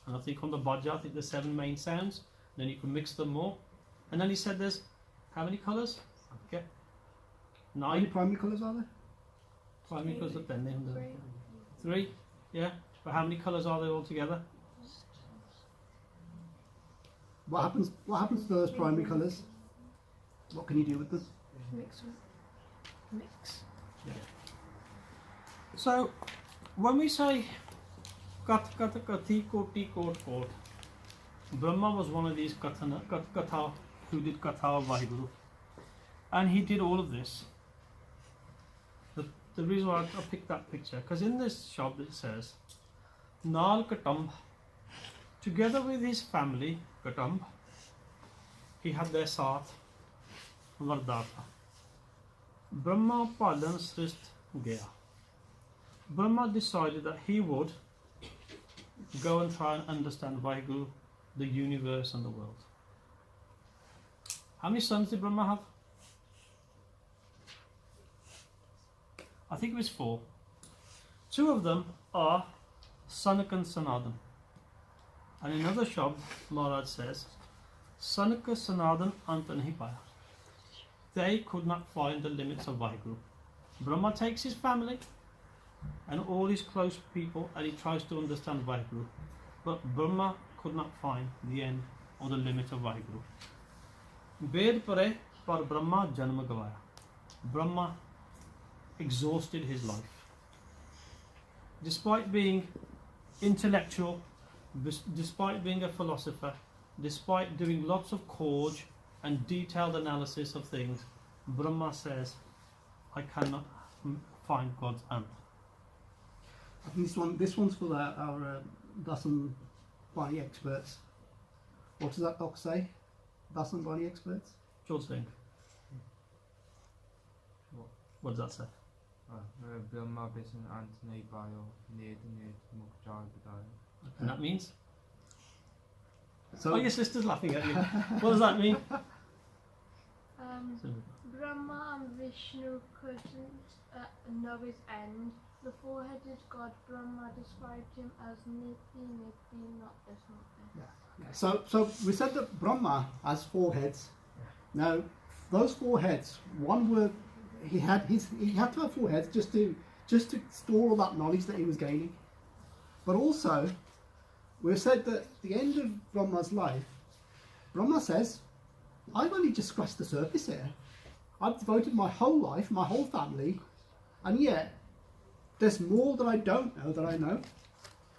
[SPEAKER 1] And I think on the Bhaja, I think there's 7 main sounds. And then you can mix them more. And then he said there's, how many colours? I forget.
[SPEAKER 2] How many
[SPEAKER 1] 9
[SPEAKER 2] primary colours are there?
[SPEAKER 1] primary colours at then. 3, yeah. But how many colours are there altogether?
[SPEAKER 2] What happens to those primary colours? What can you do with them?
[SPEAKER 4] Mix. Mix.
[SPEAKER 1] So, when we say Kat Kati Koti Kot Kot, Brahma was one of these Katha who did Katha of Vaheguru. And he did all of this. The reason why I picked that picture, because in this shop it says, Nal Katamb, together with his family, Katamb, he had their Saath, Vardata. Brahma Palan Srist Gaya. Brahma decided that he would go and try and understand Vaheguru, the universe and the world. How many sons did Brahma have? I think it was 4. 2 of them are Sanaka and Sanatan. And in another shab, Maharaj says, Sanaka Sanatan Anta nahi paya. They could not find the limits of Vaheguru. Brahma takes his family and all his close people and he tries to understand Vaheguru. But Brahma could not find the end or the limit of Vaheguru. Ved pare par Brahma janma gavaya. Brahma exhausted his life. Despite being intellectual, despite being a philosopher, despite doing lots of Khoj and detailed analysis of things, Brahma says, I cannot find God's answer.
[SPEAKER 2] I think this one's for our Dasan Bani experts. What does that doc say? Dasan Bani experts?
[SPEAKER 1] George Link. What does that say?
[SPEAKER 6] Brahma Bisan Antony Bio Ned Mukjar Badaya.
[SPEAKER 1] And that means?
[SPEAKER 2] So
[SPEAKER 1] Oh, your sister's laughing at you. What does that mean?
[SPEAKER 7] Brahma and Vishnu couldn't know his end. The four-headed god Brahma described him as Niti, not this, not this.
[SPEAKER 2] So we said that Brahma has 4 heads. Now, those 4 heads, one were he had to have 4 heads just to store all that knowledge that he was gaining. But also, we've said that at the end of Brahma's life, Brahma says, I've only just scratched the surface here. I've devoted my whole life, my whole family, and yet there's more that I don't know that I know.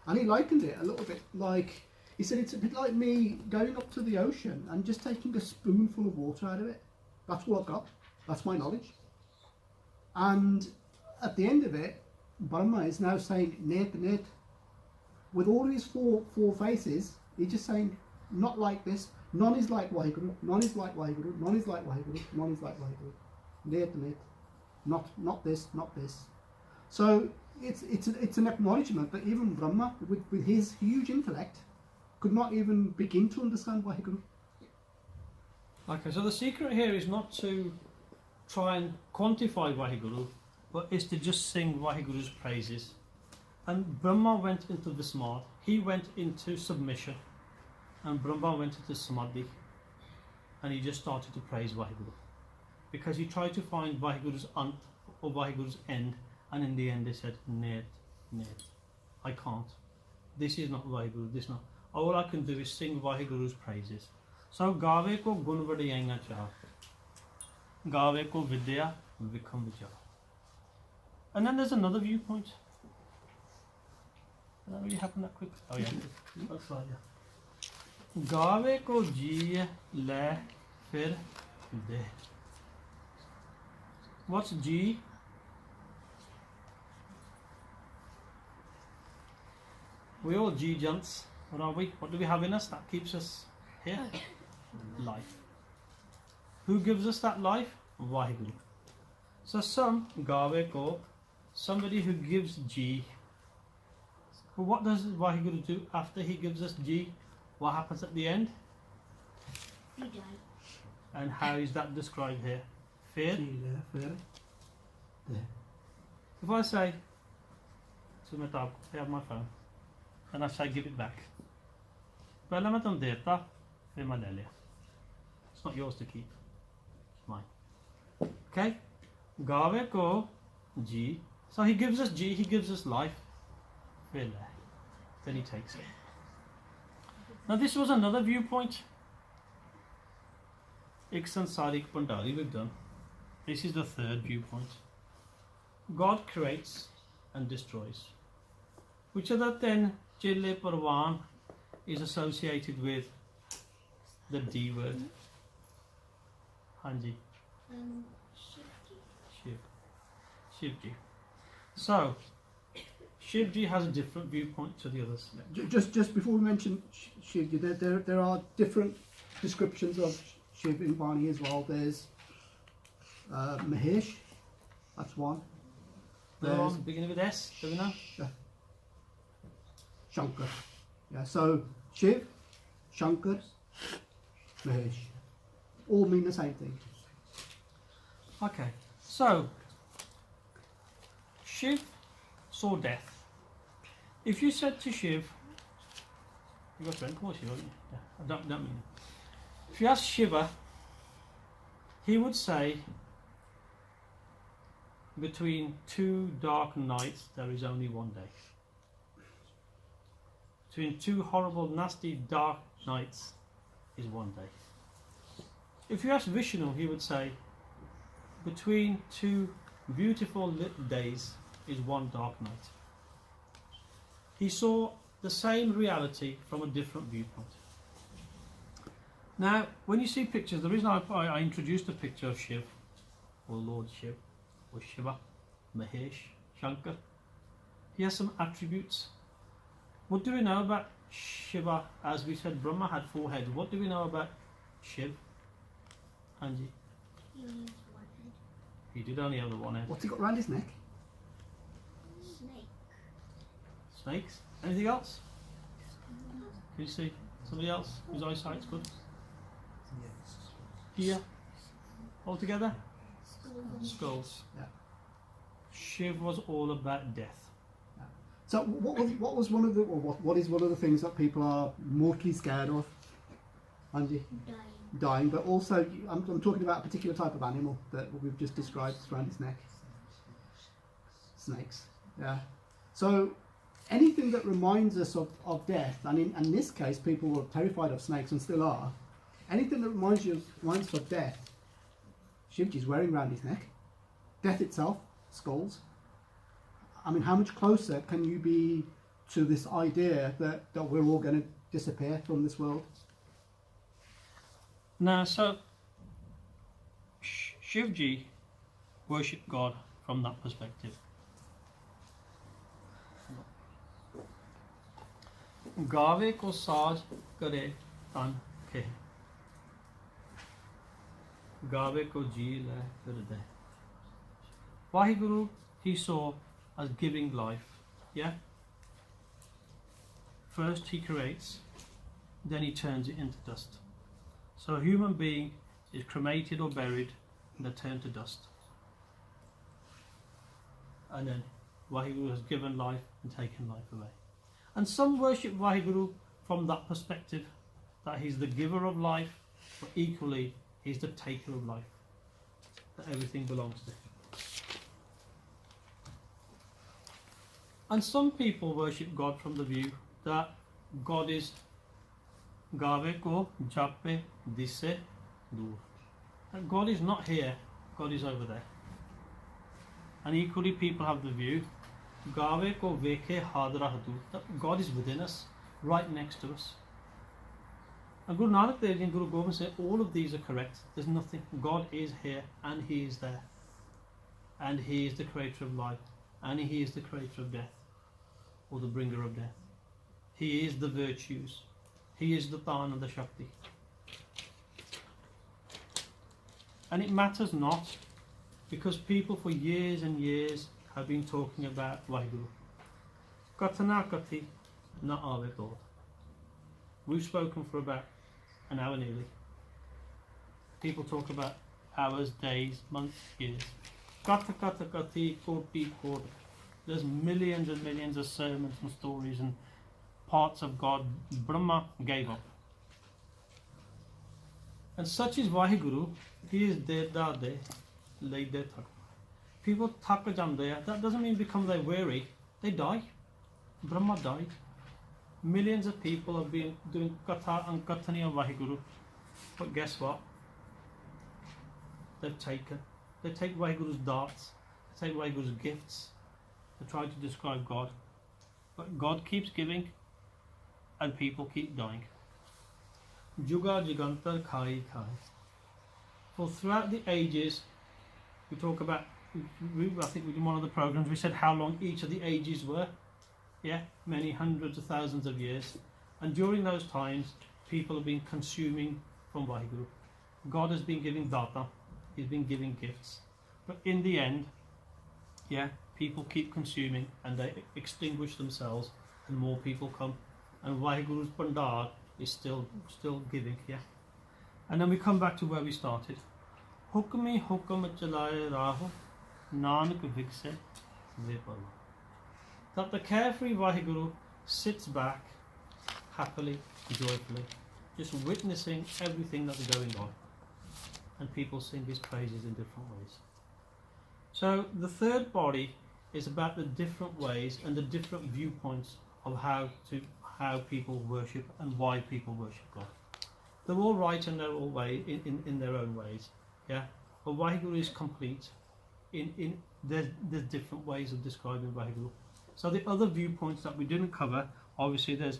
[SPEAKER 2] And he likened it a little bit like, he said it's a bit like me going up to the ocean and just taking a spoonful of water out of it. That's what I've got. That's my knowledge. And at the end of it, Brahma is now saying, Net, net. With all his four faces, he's just saying, not like this. None is like Vaheguru. None is like Vaheguru. None is like Vaheguru. None is like Vaheguru. Net, net. Not this, not this. So it's an acknowledgement that even Brahma, with his huge intellect, could not even begin to understand Vaheguru.
[SPEAKER 1] Okay, so the secret here is not to try and quantify Vaheguru, but is to just sing Vaheguru's praises. And Brahma went into Vismar, he went into submission, and Brahma went into Samadhi, and he just started to praise Vaheguru. Because he tried to find Vaheguru's ant or Vaheguru's end, and in the end he said, Net, I can't. This is not Vaheguru, this not. All I can do is sing Vaheguru's praises. So, Gave ko gun vadiyaiyan cha. Gave ko vidya vikham vichar. And then there's another viewpoint. Did that really happen that quick? Oh yeah. That's right, yeah. Gave ko jiye le fir de. What's G? We all G junts. What are we? What do we have in us that keeps us here? Life. Who gives us that life? Vaheguru. So some Gave ko, somebody who gives G. But what does Vaheguru do after he gives us G? What happens at the end?
[SPEAKER 3] You die.
[SPEAKER 1] And how is that described here? Fear. If I say to my dog, I have my phone, and I say give it back. पहले मैं तुम देता फिर मैं ले लिया. It's not yours to keep. It's mine. Okay? Gave ko G. So he gives us G, he gives us life. Then he takes it. Now this was another viewpoint. Ik Sansarik Pandari we've done. This is the third viewpoint. God creates and destroys. Which other then Chile Parwan is associated with the D word? Hanji. Shivji. So, Shivji has a different viewpoint to the others.
[SPEAKER 2] Just before we mention Shiv, there are different descriptions of Shiv in Bani as well. There's Mahesh, that's one.
[SPEAKER 1] They're on beginning with S, do we know?
[SPEAKER 2] Shankar. Yeah, so Shiv, Shankar, Mahesh. all mean the same thing.
[SPEAKER 1] Okay, so Shiv saw death. If you said to Shiv, you got a friend called Shiv, haven't you? Yeah, I don't mean it. If you asked Shiva, he would say, between two dark nights there is only one day. Between two horrible, nasty, dark nights is one day. If you ask Vishnu, he would say, between two beautiful lit days is one dark night. He saw the same reality from a different viewpoint. Now, when you see pictures, the reason I introduced a picture of Shiv, or Lord Shiv, or Shiva, Mahesh, Shankar, he has some attributes. What do we know about Shiva? As we said, Brahma had 4 heads. What do we know about Shiv? Anji?
[SPEAKER 3] He needs one head.
[SPEAKER 1] He did only have the one head.
[SPEAKER 2] What's he got round his neck?
[SPEAKER 3] Snake.
[SPEAKER 1] Snakes? Anything else? Can you see somebody else whose eyesight's good? Here? All together? Skulls.
[SPEAKER 2] Yeah.
[SPEAKER 1] Shiv was all about death.
[SPEAKER 2] So what was one of the, or what is one of the things that people are mortally scared of? Angie? Dying, but also I'm talking about a particular type of animal that we've just described around his neck. Snakes. Yeah. So anything that reminds us of death, and in this case people were terrified of snakes and still are, anything that reminds us of death, Shivji's wearing around his neck. Death itself, skulls. I mean, how much closer can you be to this idea that we're all going to disappear from this world?
[SPEAKER 1] Now, so Shivji worshipped God from that perspective. Gave ko saaj kare tan ke. Gave ko ji le hirday. Vaheguru he saw as giving life. Yeah? First he creates, then he turns it into dust. So a human being is cremated or buried and they're turned to dust. And then Vaheguru has given life and taken life away. And some worship Vaheguru from that perspective, that he's the giver of life, but equally he's the taker of life. That everything belongs to him. And some people worship God from the view that God is Gave ko jape disse dur. That God is not here, God is over there. And equally people have the view Gave ko veke hadra hadu, that God is within us, right next to us. And Guru Nanak Dev Ji and Guru Gobind say all of these are correct. There's nothing. God is here and he is there. And he is the creator of life. And he is the creator of death, or the bringer of death. He is the virtues. He is the Tan and the Shakti. And it matters not, because people for years and years have been talking about Vaheguru. Katana kati na ave God. We've spoken for about an hour nearly. People talk about hours, days, months, years. Kata kata kati koti koti. There's millions and millions of sermons and stories and parts of God Brahma gave up. And such is Vaheguru. He is there, dade, lay there thak. People thak jande. That doesn't mean become they weary. They die. Brahma died. Millions of people have been doing katha and kathani of Vaheguru. But guess what? They take Vaheguru's darts. They take Vaheguru's gifts. They try to describe God. But God keeps giving and people keep dying. Juga Jigantar Khai Khai. For throughout the ages, we talk about, I think we did one of the programs, we said how long each of the ages were. Yeah, many hundreds of thousands of years. And during those times, people have been consuming from Vaheguru. God has been giving data, he's been giving gifts. But in the end, yeah, people keep consuming and they extinguish themselves and more people come. And Vaheguru's Pandar is still giving, yeah. And then we come back to where we started. Hukmi hukam chalaye raho, nanak vikse vipal. That the carefree Vaheguru sits back happily, joyfully, just witnessing everything that's going on. And people sing his praises in different ways. So the third body is about the different ways and the different viewpoints of how people worship and why people worship God. They're all right in their own way, in their own ways, yeah. But Vaheguru is complete. There's different ways of describing Vaheguru. So the other viewpoints that we didn't cover, obviously there's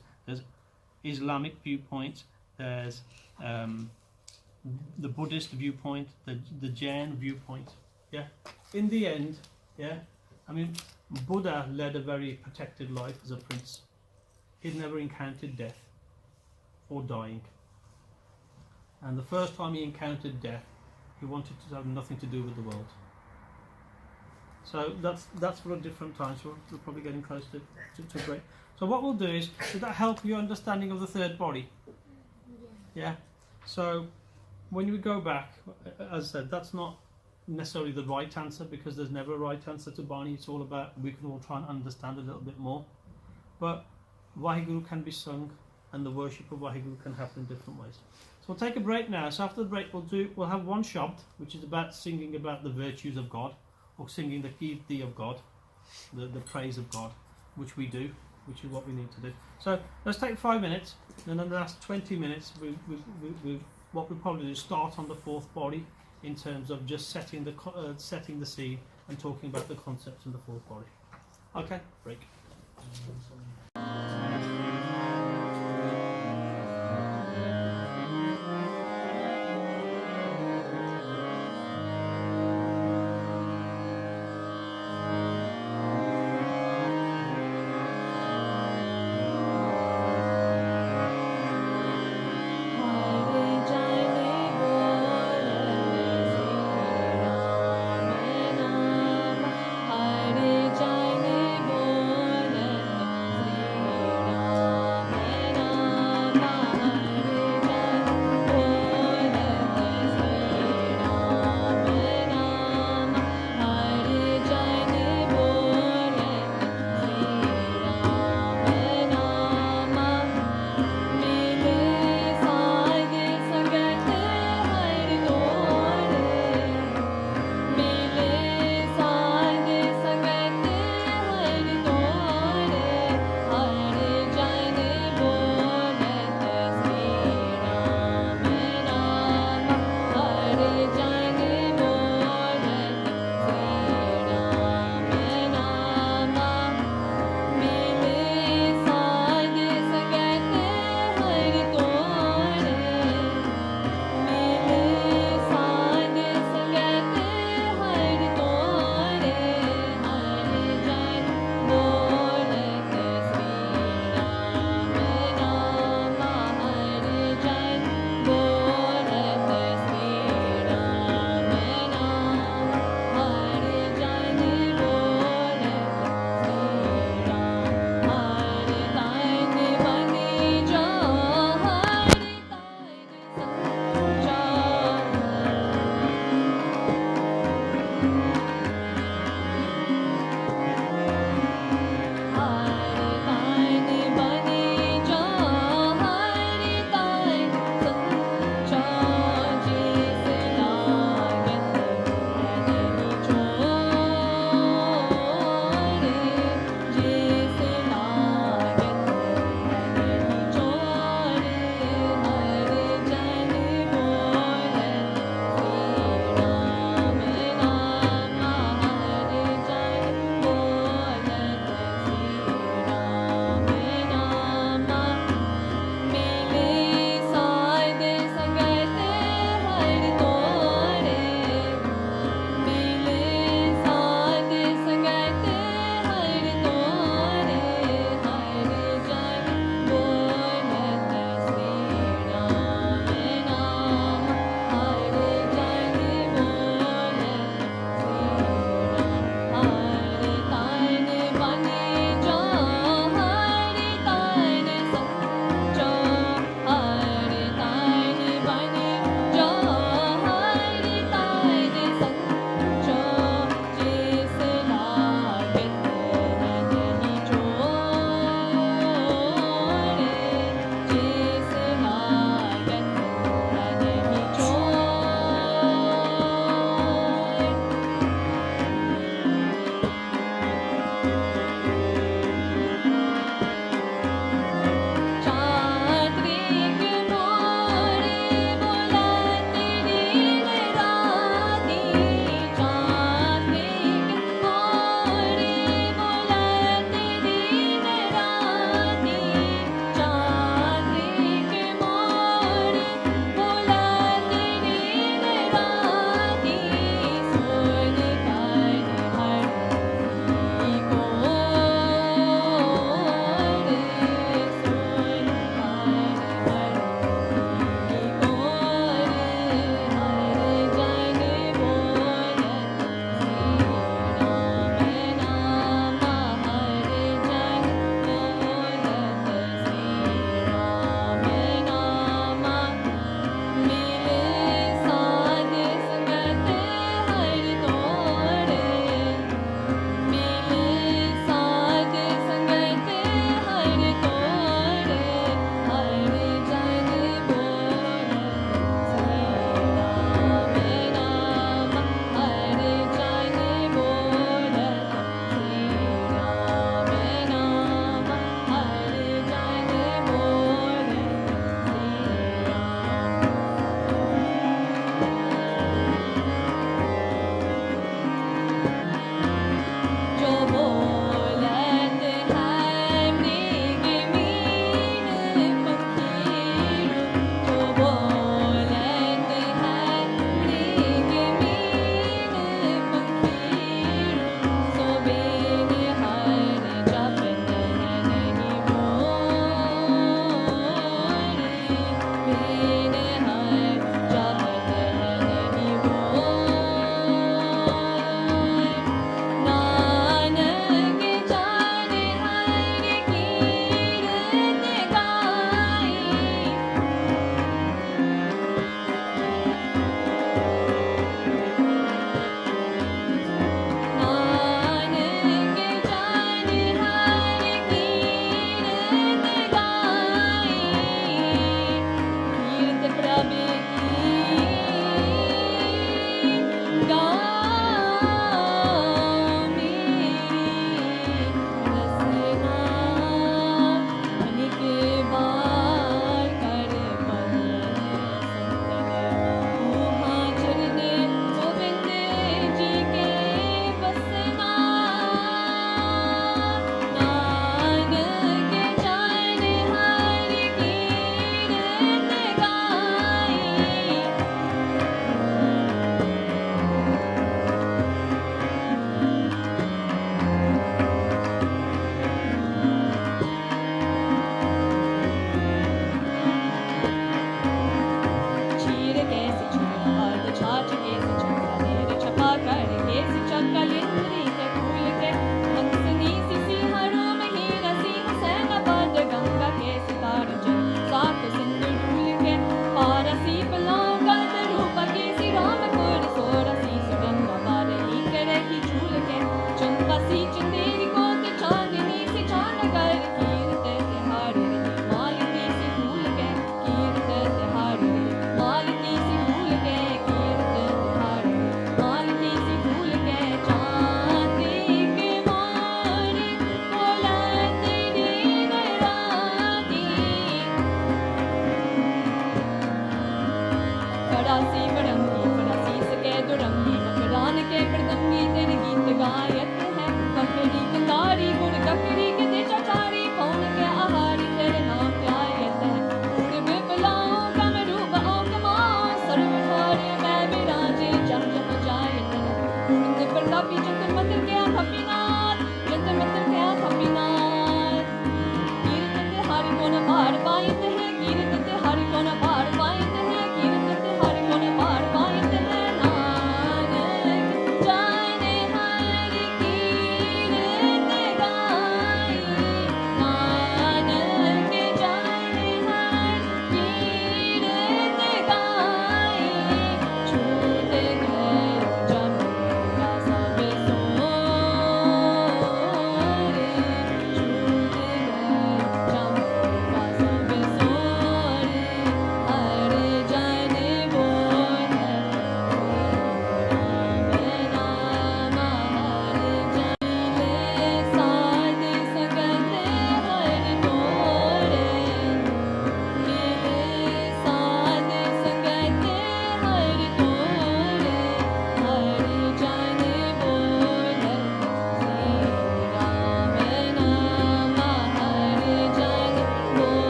[SPEAKER 1] Islamic viewpoint, there's the Buddhist viewpoint, the Jain viewpoint, yeah. In the end, yeah, I mean, Buddha led a very protected life as a prince. He'd never encountered death or dying. And the first time he encountered death, he wanted to have nothing to do with the world. So that's for a different time. So we're probably getting close to break. So what we'll do is, does that help your understanding of the third body? Yeah. So when you go back, as I said, that's not necessarily the right answer, because there's never a right answer to Bani. It's all about, we can all try and understand a little bit more. But Vaheguru can be sung, and the worship of Vaheguru can happen in different ways. So we'll take a break now. So after the break we'll have one shabd, which is about singing about the virtues of God, or singing the Kirti of God, the praise of God, which we do, which is what we need to do. So let's take 5 minutes, and then the last 20 minutes what we'll probably do is start on the fourth body, in terms of just setting the scene and talking about the concepts in the fourth body. Okay, break.
[SPEAKER 8] Hare Jai Bole Sri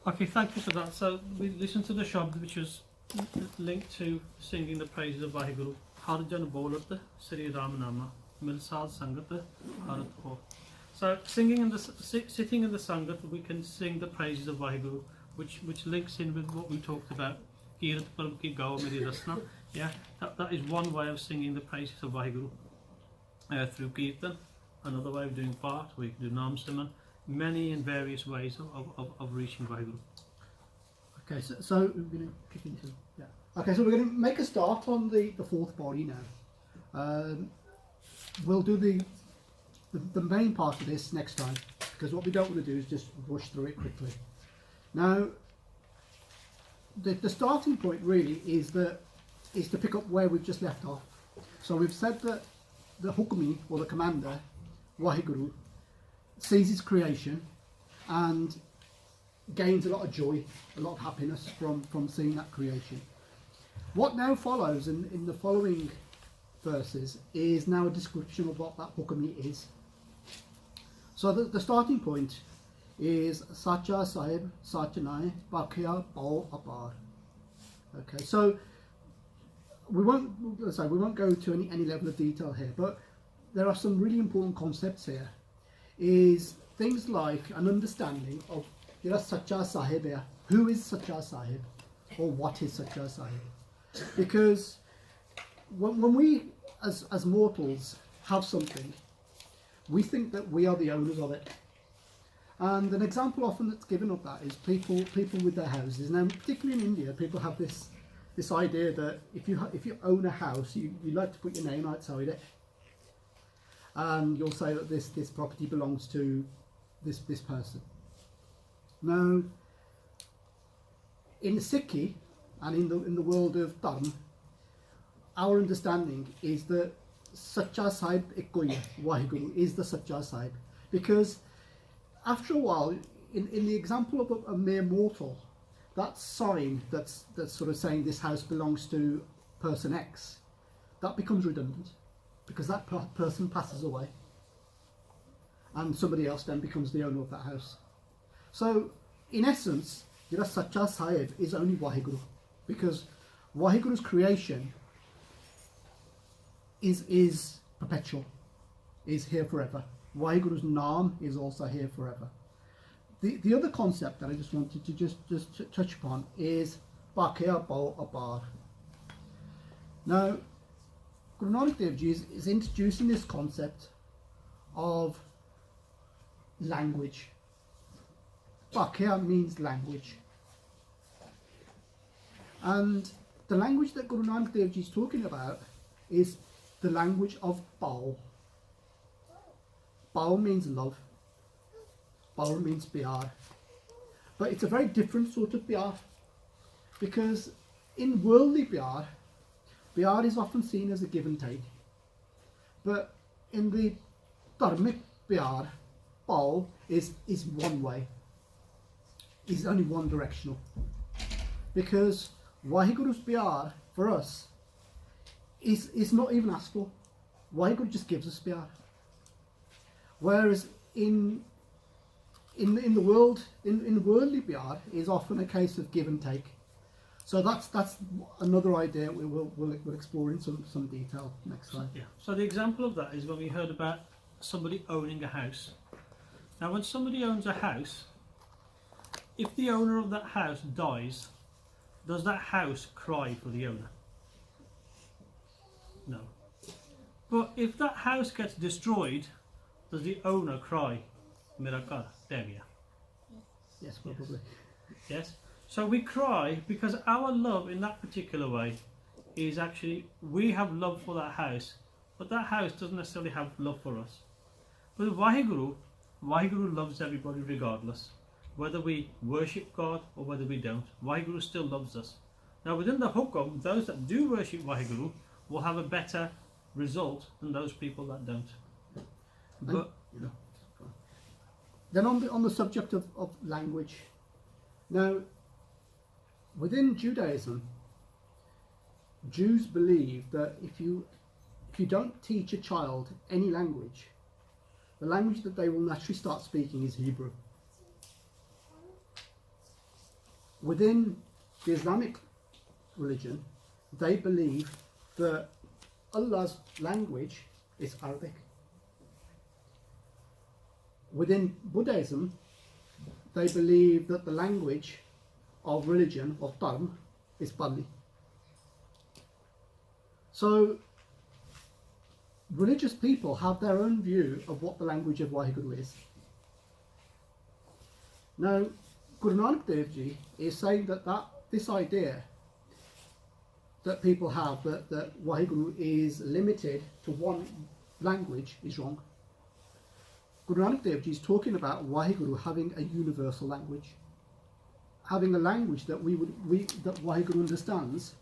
[SPEAKER 1] Okay, thank you for that. So we listened to the Shabd, which was linked to singing the praises of Vaheguru. Harjan Bolat, Sri Ramanama, Milsad Sangat, Harat Ho. So singing in the sitting in the Sangat, we can sing the praises of Vaheguru, which links in with what we talked about. Kirat Parv ki Gao Meri Rasna. Yeah, that is one way of singing the praises of Vaheguru through Kirtan. Another way of doing Path, we can do Nam Siman. Many and various ways of reaching Vaheguru.
[SPEAKER 2] Okay, so we're going to kick into Okay, so we're going to make a start on the fourth body now. We'll do the main part of this next time, because what we don't want to do is just rush through it quickly. Now, the starting point really is to pick up where we've just left off. So we've said that the Hukmi, or the commander, Waheguru, sees his creation and gains a lot of joy, a lot of happiness from seeing that creation. What now follows in the following verses is now a description of what that Hukmi is. So the starting point is Sacha Sahib, Sacha Nai, Bakya Bal Apar. Okay, so we won't go to any level of detail here, but there are some really important concepts here. Is things like an understanding of Sacha Sahib here. Who is Sacha Sahib, or what is Sacha Sahib? Because when we as mortals have something, we think that we are the owners of it. And an example often that's given of that is people with their houses. Now, particularly in India, people have this idea that if you own a house, you like to put your name outside it, and you'll say that this property belongs to this person. Now, in the Sikhi and in the world of Dharma, our understanding is that Sacha Sahib Ekko hai, Waheguru is the Sacha Sahib, because after a while, in the example of a mere mortal, that sign that's sort of saying this house belongs to person X, that becomes redundant, because that person passes away and somebody else then becomes the owner of that house. So in essence, Sacha Sahib is only Waheguru, because Waheguru's creation is perpetual, is here forever. Waheguru's Naam is also here forever. The other concept that I just wanted to just touch upon is Bakya Bal Apar. Now, Guru Nanak Dev Ji is introducing this concept of language. Bakya means language. And the language that Guru Nanak Dev Ji is talking about is the language of Bal. Bal means love. Bal means Pyar. But it's a very different sort of Pyar, because in worldly Pyar, Pyar is often seen as a give and take. But in the Dharmic Pyar, Bal is one way, is only one directional. Because Waheguru's Pyar for us is not even asked for. Waheguru just gives us Pyar. Whereas in the world, in worldly Pyar is often a case of give and take. So that's another idea we'll explore in some detail next time.
[SPEAKER 1] Yeah. So the example of that is when we heard about somebody owning a house. Now, when somebody owns a house, if the owner of that house dies, does that house cry for the owner? No. But if that house gets destroyed, does the owner cry, Mera ghar teh gaya?
[SPEAKER 2] Yes, probably.
[SPEAKER 1] Yes? So we cry because our love in that particular way is actually, we have love for that house, but that house doesn't necessarily have love for us. But Waheguru loves everybody regardless. Whether we worship God or whether we don't, Waheguru still loves us. Now within the Hukum, those that do worship Waheguru will have a better result than those people that don't. But
[SPEAKER 2] then on the subject of language, now within Judaism, Jews believe that if you don't teach a child any language, the language that they will naturally start speaking is Hebrew. within the Islamic religion, they believe that Allah's language is Arabic. Within Buddhism, they believe that the language of religion, of Dharma, is Pali. So, religious people have their own view of what the language of Waheguru is. Now, Guru Nanak Dev Ji is saying that this idea that people have that Waheguru is limited to one language is wrong. Guru Nanak Dev Ji is talking about Waheguru having a universal language, having a language that that Waheguru understands.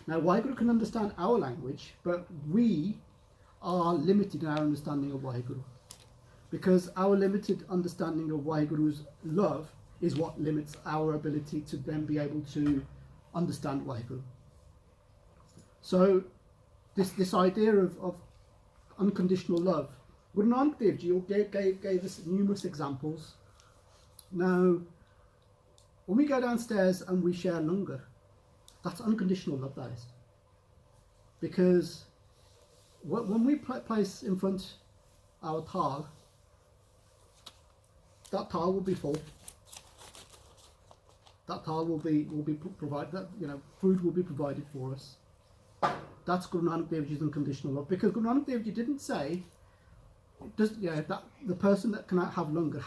[SPEAKER 2] Now, Waheguru can understand our language, but we are limited in our understanding of Waheguru, because our limited understanding of Waheguru's love is what limits our ability to then be able to understand Waheguru. So this idea of unconditional love, Guru Nanak Dev Ji gave us numerous examples. Now, when we go downstairs and we share langar, that's unconditional love, that is. Because when we place in front our thal, that thal will be full. That thal will be provided. That, food will be provided for us. That's Guru Nanak Dev Ji's unconditional love. Because Guru Nanak Dev Ji didn't say, that the person that cannot have langar